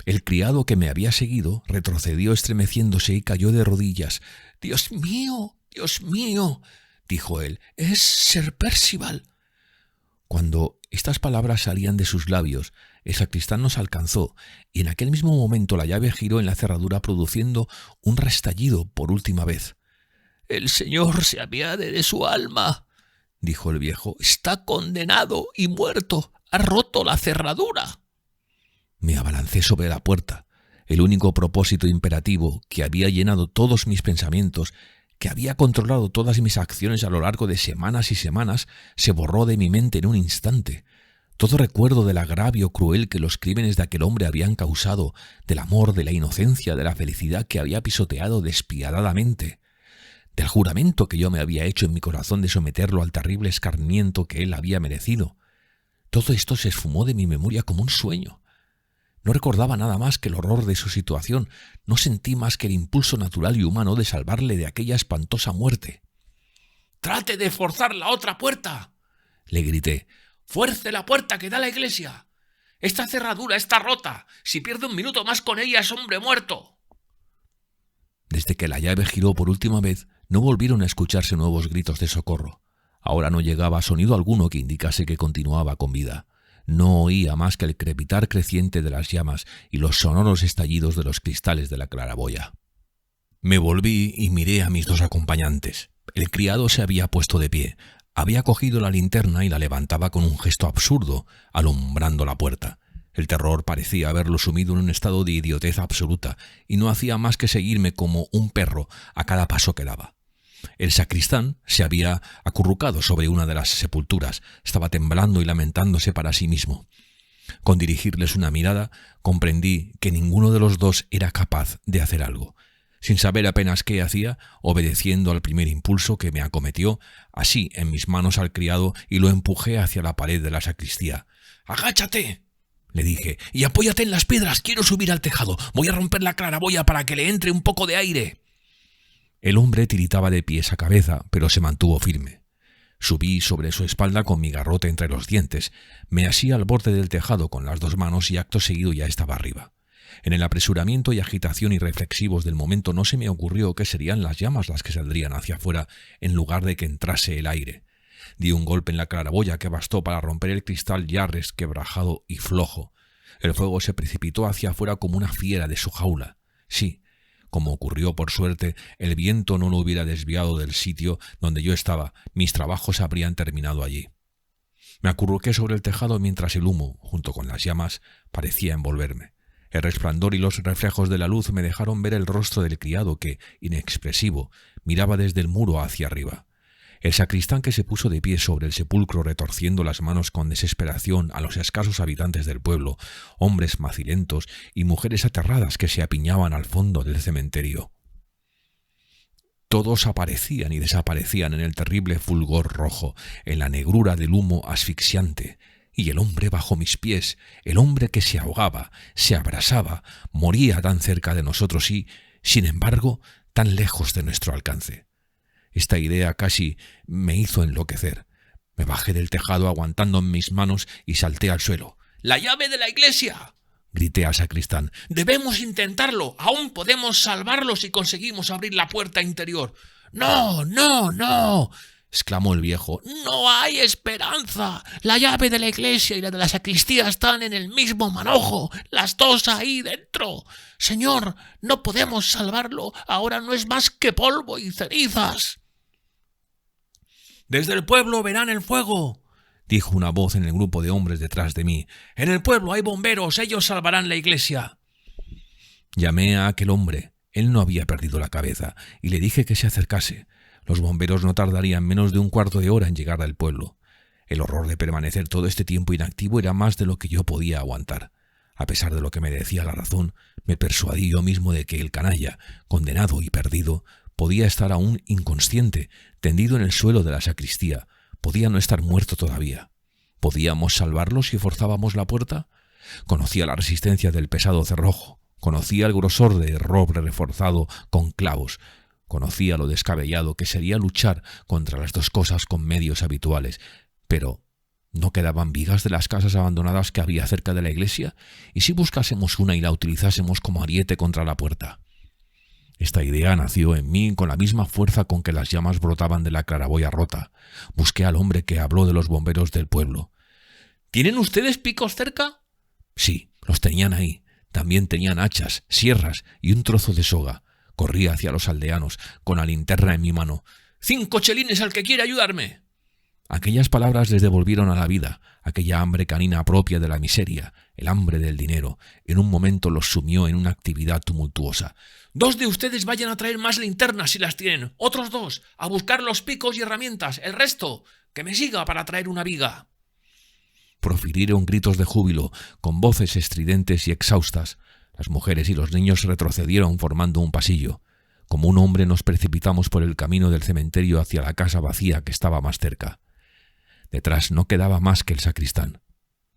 El criado que me había seguido retrocedió estremeciéndose y cayó de rodillas. «¡Dios mío! ¡Dios mío!», dijo él. «¡Es Sir Percival!». Cuando estas palabras salían de sus labios, el sacristán nos alcanzó, y en aquel mismo momento la llave giró en la cerradura produciendo un restallido por última vez. «El Señor se apiade de su alma», dijo el viejo. «Está condenado y muerto. Ha roto la cerradura». Me abalancé sobre la puerta. El único propósito imperativo que había llenado todos mis pensamientos, que había controlado todas mis acciones a lo largo de semanas y semanas, se borró de mi mente en un instante. Todo recuerdo del agravio cruel que los crímenes de aquel hombre habían causado, del amor, de la inocencia, de la felicidad que había pisoteado despiadadamente, del juramento que yo me había hecho en mi corazón de someterlo al terrible escarmiento que él había merecido. Todo esto se esfumó de mi memoria como un sueño. No recordaba nada más que el horror de su situación, no sentí más que el impulso natural y humano de salvarle de aquella espantosa muerte. «¡Trate de forzar la otra puerta!», le grité. «¡Fuerce la puerta que da a la iglesia! Esta cerradura está rota. Si pierde un minuto más con ella es hombre muerto». Desde que la llave giró por última vez, no volvieron a escucharse nuevos gritos de socorro. Ahora no llegaba sonido alguno que indicase que continuaba con vida. No oía más que el crepitar creciente de las llamas y los sonoros estallidos de los cristales de la claraboya. Me volví y miré a mis dos acompañantes. El criado se había puesto de pie. Había cogido la linterna y la levantaba con un gesto absurdo, alumbrando la puerta. El terror parecía haberlo sumido en un estado de idiotez absoluta y no hacía más que seguirme como un perro a cada paso que daba. El sacristán se había acurrucado sobre una de las sepulturas, estaba temblando y lamentándose para sí mismo. Con dirigirles una mirada, comprendí que ninguno de los dos era capaz de hacer algo. Sin saber apenas qué hacía, obedeciendo al primer impulso que me acometió, así en mis manos al criado y lo empujé hacia la pared de la sacristía. «¡Agáchate!», le dije, «y apóyate en las piedras. Quiero subir al tejado. Voy a romper la claraboya para que le entre un poco de aire». El hombre tiritaba de pies a cabeza, pero se mantuvo firme. Subí sobre su espalda con mi garrote entre los dientes, me así al borde del tejado con las dos manos y acto seguido ya estaba arriba. En el apresuramiento y agitación irreflexivos del momento no se me ocurrió que serían las llamas las que saldrían hacia afuera en lugar de que entrase el aire. Di un golpe en la claraboya que bastó para romper el cristal ya resquebrajado y flojo. El fuego se precipitó hacia afuera como una fiera de su jaula. Sí, como ocurrió por suerte, el viento no lo hubiera desviado del sitio donde yo estaba, mis trabajos habrían terminado allí. Me acurruqué sobre el tejado mientras el humo, junto con las llamas, parecía envolverme. El resplandor y los reflejos de la luz me dejaron ver el rostro del criado que, inexpresivo, miraba desde el muro hacia arriba. El sacristán que se puso de pie sobre el sepulcro retorciendo las manos con desesperación a los escasos habitantes del pueblo, hombres macilentos y mujeres aterradas que se apiñaban al fondo del cementerio. Todos aparecían y desaparecían en el terrible fulgor rojo, en la negrura del humo asfixiante, y el hombre bajo mis pies, el hombre que se ahogaba, se abrasaba, moría tan cerca de nosotros y, sin embargo, tan lejos de nuestro alcance. Esta idea casi me hizo enloquecer. Me bajé del tejado aguantando en mis manos y salté al suelo. «¡La llave de la iglesia!», grité al sacristán. «Debemos intentarlo. Aún podemos salvarlo si conseguimos abrir la puerta interior». «¡No, no, no!», exclamó el viejo. «No hay esperanza. La llave de la iglesia y la de la sacristía están en el mismo manojo. Las dos ahí dentro. Señor, no podemos salvarlo. Ahora no es más que polvo y cenizas». «Desde el pueblo verán el fuego», dijo una voz en el grupo de hombres detrás de mí. «En el pueblo hay bomberos. Ellos salvarán la iglesia». Llamé a aquel hombre. Él no había perdido la cabeza y le dije que se acercase. Los bomberos no tardarían menos de un cuarto de hora en llegar al pueblo. El horror de permanecer todo este tiempo inactivo era más de lo que yo podía aguantar. A pesar de lo que me decía la razón, me persuadí yo mismo de que el canalla, condenado y perdido, podía estar aún inconsciente, tendido en el suelo de la sacristía. Podía no estar muerto todavía. ¿Podíamos salvarlo si forzábamos la puerta? Conocía la resistencia del pesado cerrojo. Conocía el grosor de roble reforzado con clavos. Conocía lo descabellado que sería luchar contra las dos cosas con medios habituales. Pero ¿no quedaban vigas de las casas abandonadas que había cerca de la iglesia? ¿Y si buscásemos una y la utilizásemos como ariete contra la puerta? Esta idea nació en mí con la misma fuerza con que las llamas brotaban de la claraboya rota. Busqué al hombre que habló de los bomberos del pueblo. ¿Tienen ustedes picos cerca? Sí, los tenían ahí. También tenían hachas, sierras y un trozo de soga. Corrí hacia los aldeanos, con la linterna en mi mano. ¡5 chelines al que quiera ayudarme! Aquellas palabras les devolvieron a la vida, aquella hambre canina propia de la miseria, el hambre del dinero. En un momento los sumió en una actividad tumultuosa. 2 de ustedes vayan a traer más linternas si las tienen. Otros 2, a buscar los picos y herramientas. El resto, que me siga para traer una viga. Profirieron gritos de júbilo, con voces estridentes y exhaustas. Las mujeres y los niños retrocedieron formando un pasillo. Como un hombre nos precipitamos por el camino del cementerio hacia la casa vacía que estaba más cerca. Detrás no quedaba más que el sacristán.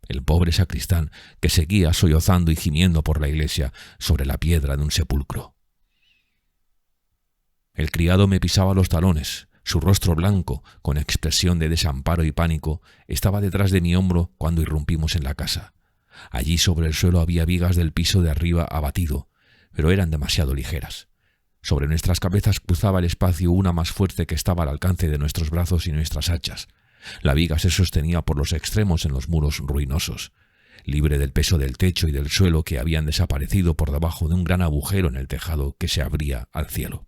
El pobre sacristán que seguía sollozando y gimiendo por la iglesia sobre la piedra de un sepulcro. El criado me pisaba los talones. Su rostro blanco, con expresión de desamparo y pánico, estaba detrás de mi hombro cuando irrumpimos en la casa. Allí sobre el suelo había vigas del piso de arriba abatido, pero eran demasiado ligeras. Sobre nuestras cabezas cruzaba el espacio una más fuerte que estaba al alcance de nuestros brazos y nuestras hachas. La viga se sostenía por los extremos en los muros ruinosos, libre del peso del techo y del suelo que habían desaparecido por debajo de un gran agujero en el tejado que se abría al cielo.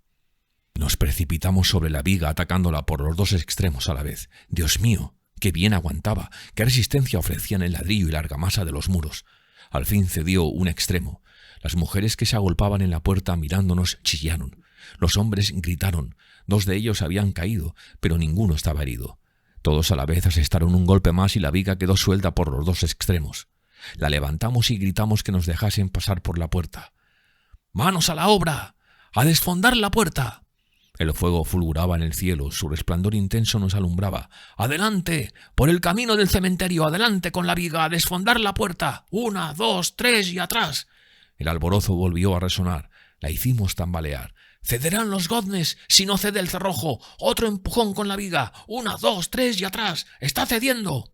Nos precipitamos sobre la viga atacándola por los 2 extremos a la vez. ¡Dios mío! ¡Qué bien aguantaba! ¡Qué resistencia ofrecían el ladrillo y la argamasa de los muros! Al fin cedió un extremo. Las mujeres que se agolpaban en la puerta mirándonos chillaron. Los hombres gritaron. 2 de ellos habían caído, pero ninguno estaba herido. Todos a la vez asestaron un golpe más y la viga quedó suelta por los 2 extremos. La levantamos y gritamos que nos dejasen pasar por la puerta. ¡Manos a la obra! ¡A desfondar la puerta! El fuego fulguraba en el cielo, su resplandor intenso nos alumbraba. ¡Adelante! ¡Por el camino del cementerio! ¡Adelante con la viga! ¡A desfondar la puerta! 1, 2, 3 y atrás. El alborozo volvió a resonar. La hicimos tambalear. ¡Cederán los goznes si no cede el cerrojo! ¡Otro empujón con la viga! 1, 2, 3 y atrás. ¡Está cediendo!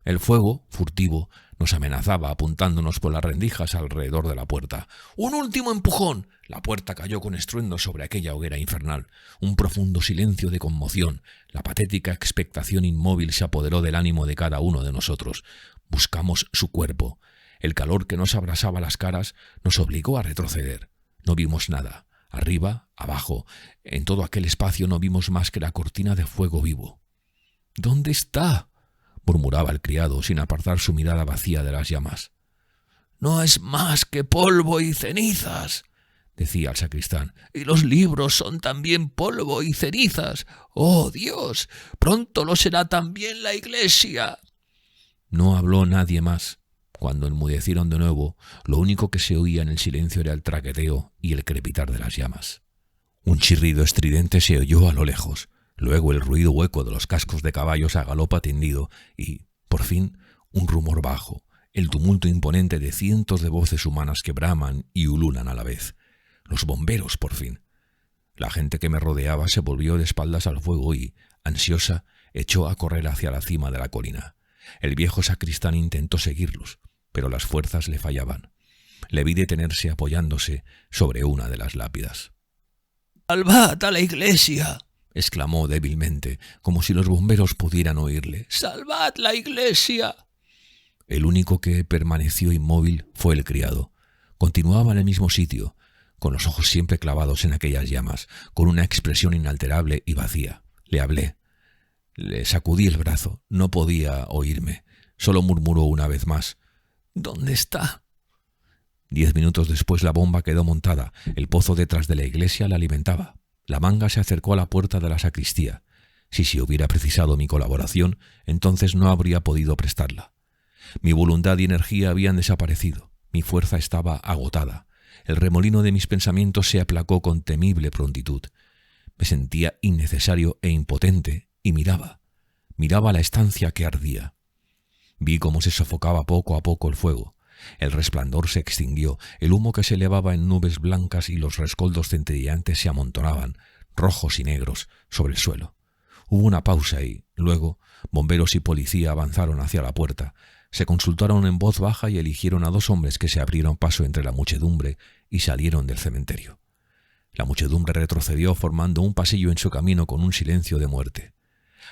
El fuego, furtivo, nos amenazaba apuntándonos por las rendijas alrededor de la puerta. ¡Un último empujón! La puerta cayó con estruendo sobre aquella hoguera infernal. Un profundo silencio de conmoción. La patética expectación inmóvil se apoderó del ánimo de cada uno de nosotros. Buscamos su cuerpo. El calor que nos abrasaba las caras nos obligó a retroceder. No vimos nada. Arriba, abajo, en todo aquel espacio no vimos más que la cortina de fuego vivo. ¿Dónde está?, murmuraba el criado sin apartar su mirada vacía de las llamas. «No es más que polvo y cenizas», decía el sacristán, «y los libros son también polvo y cenizas. ¡Oh, Dios! Pronto lo será también la iglesia». No habló nadie más. Cuando enmudecieron de nuevo, lo único que se oía en el silencio era el traqueteo y el crepitar de las llamas. Un chirrido estridente se oyó a lo lejos. Luego el ruido hueco de los cascos de caballos a galope tendido y, por fin, un rumor bajo, el tumulto imponente de cientos de voces humanas que braman y ululan a la vez. Los bomberos, por fin. La gente que me rodeaba se volvió de espaldas al fuego y, ansiosa, echó a correr hacia la cima de la colina. El viejo sacristán intentó seguirlos, pero las fuerzas le fallaban. Le vi detenerse apoyándose sobre una de las lápidas. «¡Salvad a la iglesia!», exclamó débilmente, como si los bomberos pudieran oírle. «¡Salvad la iglesia!». El único que permaneció inmóvil fue el criado. Continuaba en el mismo sitio, con los ojos siempre clavados en aquellas llamas, con una expresión inalterable y vacía. Le hablé. Le sacudí el brazo. No podía oírme. Solo murmuró una vez más. «¿Dónde está?». 10 minutos después la bomba quedó montada. El pozo detrás de la iglesia la alimentaba. La manga se acercó a la puerta de la sacristía. Si se hubiera precisado mi colaboración, entonces no habría podido prestarla. Mi voluntad y energía habían desaparecido. Mi fuerza estaba agotada. El remolino de mis pensamientos se aplacó con temible prontitud. Me sentía innecesario e impotente y miraba la estancia que ardía. Vi cómo se sofocaba poco a poco el fuego. El resplandor se extinguió, el humo que se elevaba en nubes blancas y los rescoldos centelleantes se amontonaban, rojos y negros, sobre el suelo. Hubo una pausa y, luego, bomberos y policía avanzaron hacia la puerta, se consultaron en voz baja y eligieron a 2 hombres que se abrieron paso entre la muchedumbre y salieron del cementerio. La muchedumbre retrocedió formando un pasillo en su camino con un silencio de muerte.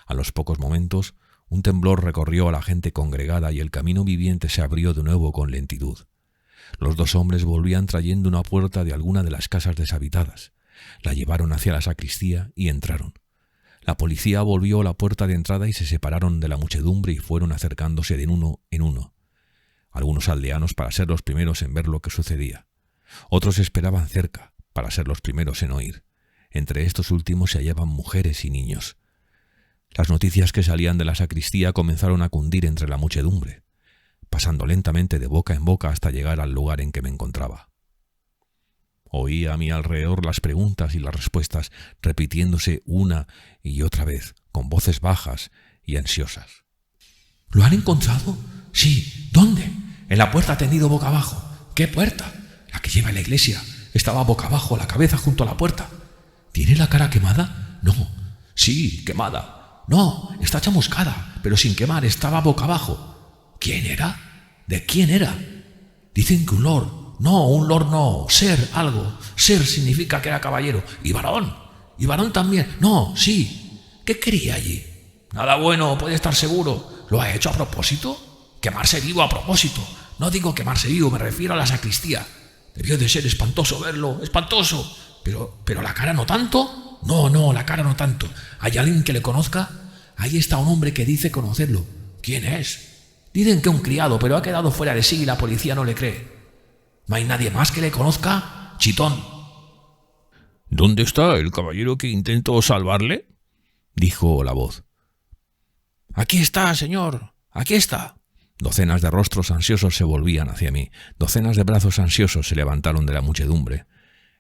A los pocos momentos, un temblor recorrió a la gente congregada y el camino viviente se abrió de nuevo con lentitud. Los 2 hombres volvían trayendo una puerta de alguna de las casas deshabitadas. La llevaron hacia la sacristía y entraron. La policía volvió a la puerta de entrada y se separaron de la muchedumbre y fueron acercándose de uno en uno. Algunos aldeanos para ser los primeros en ver lo que sucedía. Otros esperaban cerca para ser los primeros en oír. Entre estos últimos se hallaban mujeres y niños. Las noticias que salían de la sacristía comenzaron a cundir entre la muchedumbre, pasando lentamente de boca en boca hasta llegar al lugar en que me encontraba. Oía a mi alrededor las preguntas y las respuestas repitiéndose una y otra vez, con voces bajas y ansiosas. ¿Lo han encontrado? Sí. ¿Dónde? En la puerta tendido boca abajo. ¿Qué puerta? La que lleva a la iglesia. Estaba boca abajo, la cabeza junto a la puerta. ¿Tiene la cara quemada? No. Sí, quemada. No, está chamuscada, pero sin quemar, estaba boca abajo. ¿Quién era? ¿De quién era? Dicen que un lord. No, un lord no. Ser algo. Ser significa que era caballero. Y varón. Y varón también. No, sí. ¿Qué quería allí? Nada bueno, puede estar seguro. ¿Lo ha hecho a propósito? Quemarse vivo a propósito. No digo quemarse vivo, me refiero a la sacristía. Debió de ser espantoso verlo. Espantoso. Pero la cara no tanto. No, la cara no tanto. ¿Hay alguien que le conozca? Ahí está un hombre que dice conocerlo. ¿Quién es? Dicen que un criado, pero ha quedado fuera de sí y la policía no le cree. ¿No hay nadie más que le conozca? Chitón. ¿Dónde está el caballero que intentó salvarle?, dijo la voz. Aquí está, señor. Aquí está. Docenas de rostros ansiosos se volvían hacia mí. Docenas de brazos ansiosos se levantaron de la muchedumbre.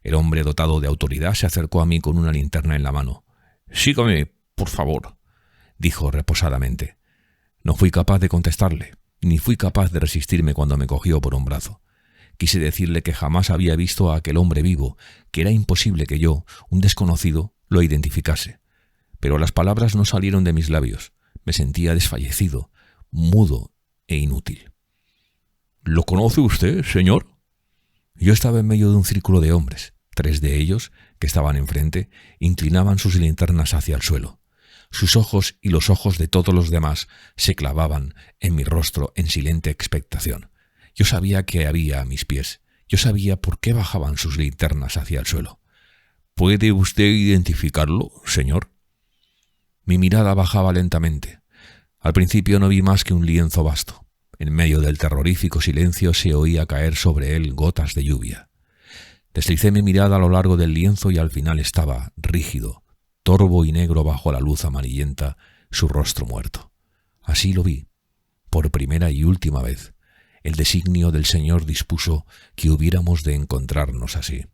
El hombre dotado de autoridad se acercó a mí con una linterna en la mano. «Sígame, por favor», dijo reposadamente. No fui capaz de contestarle, ni fui capaz de resistirme cuando me cogió por un brazo. Quise decirle que jamás había visto a aquel hombre vivo, que era imposible que yo, un desconocido, lo identificase. Pero las palabras no salieron de mis labios. Me sentía desfallecido, mudo e inútil. «¿Lo conoce usted, señor?». Yo estaba en medio de un círculo de hombres. 3 de ellos, que estaban enfrente, inclinaban sus linternas hacia el suelo. Sus ojos y los ojos de todos los demás se clavaban en mi rostro en silente expectación. Yo sabía qué había a mis pies. Yo sabía por qué bajaban sus linternas hacia el suelo. «¿Puede usted identificarlo, señor?». Mi mirada bajaba lentamente. Al principio no vi más que un lienzo vasto. En medio del terrorífico silencio se oía caer sobre él gotas de lluvia. Deslicé mi mirada a lo largo del lienzo y al final estaba rígido, torvo y negro bajo la luz amarillenta, su rostro muerto. Así lo vi, por primera y última vez. El designio del Señor dispuso que hubiéramos de encontrarnos así.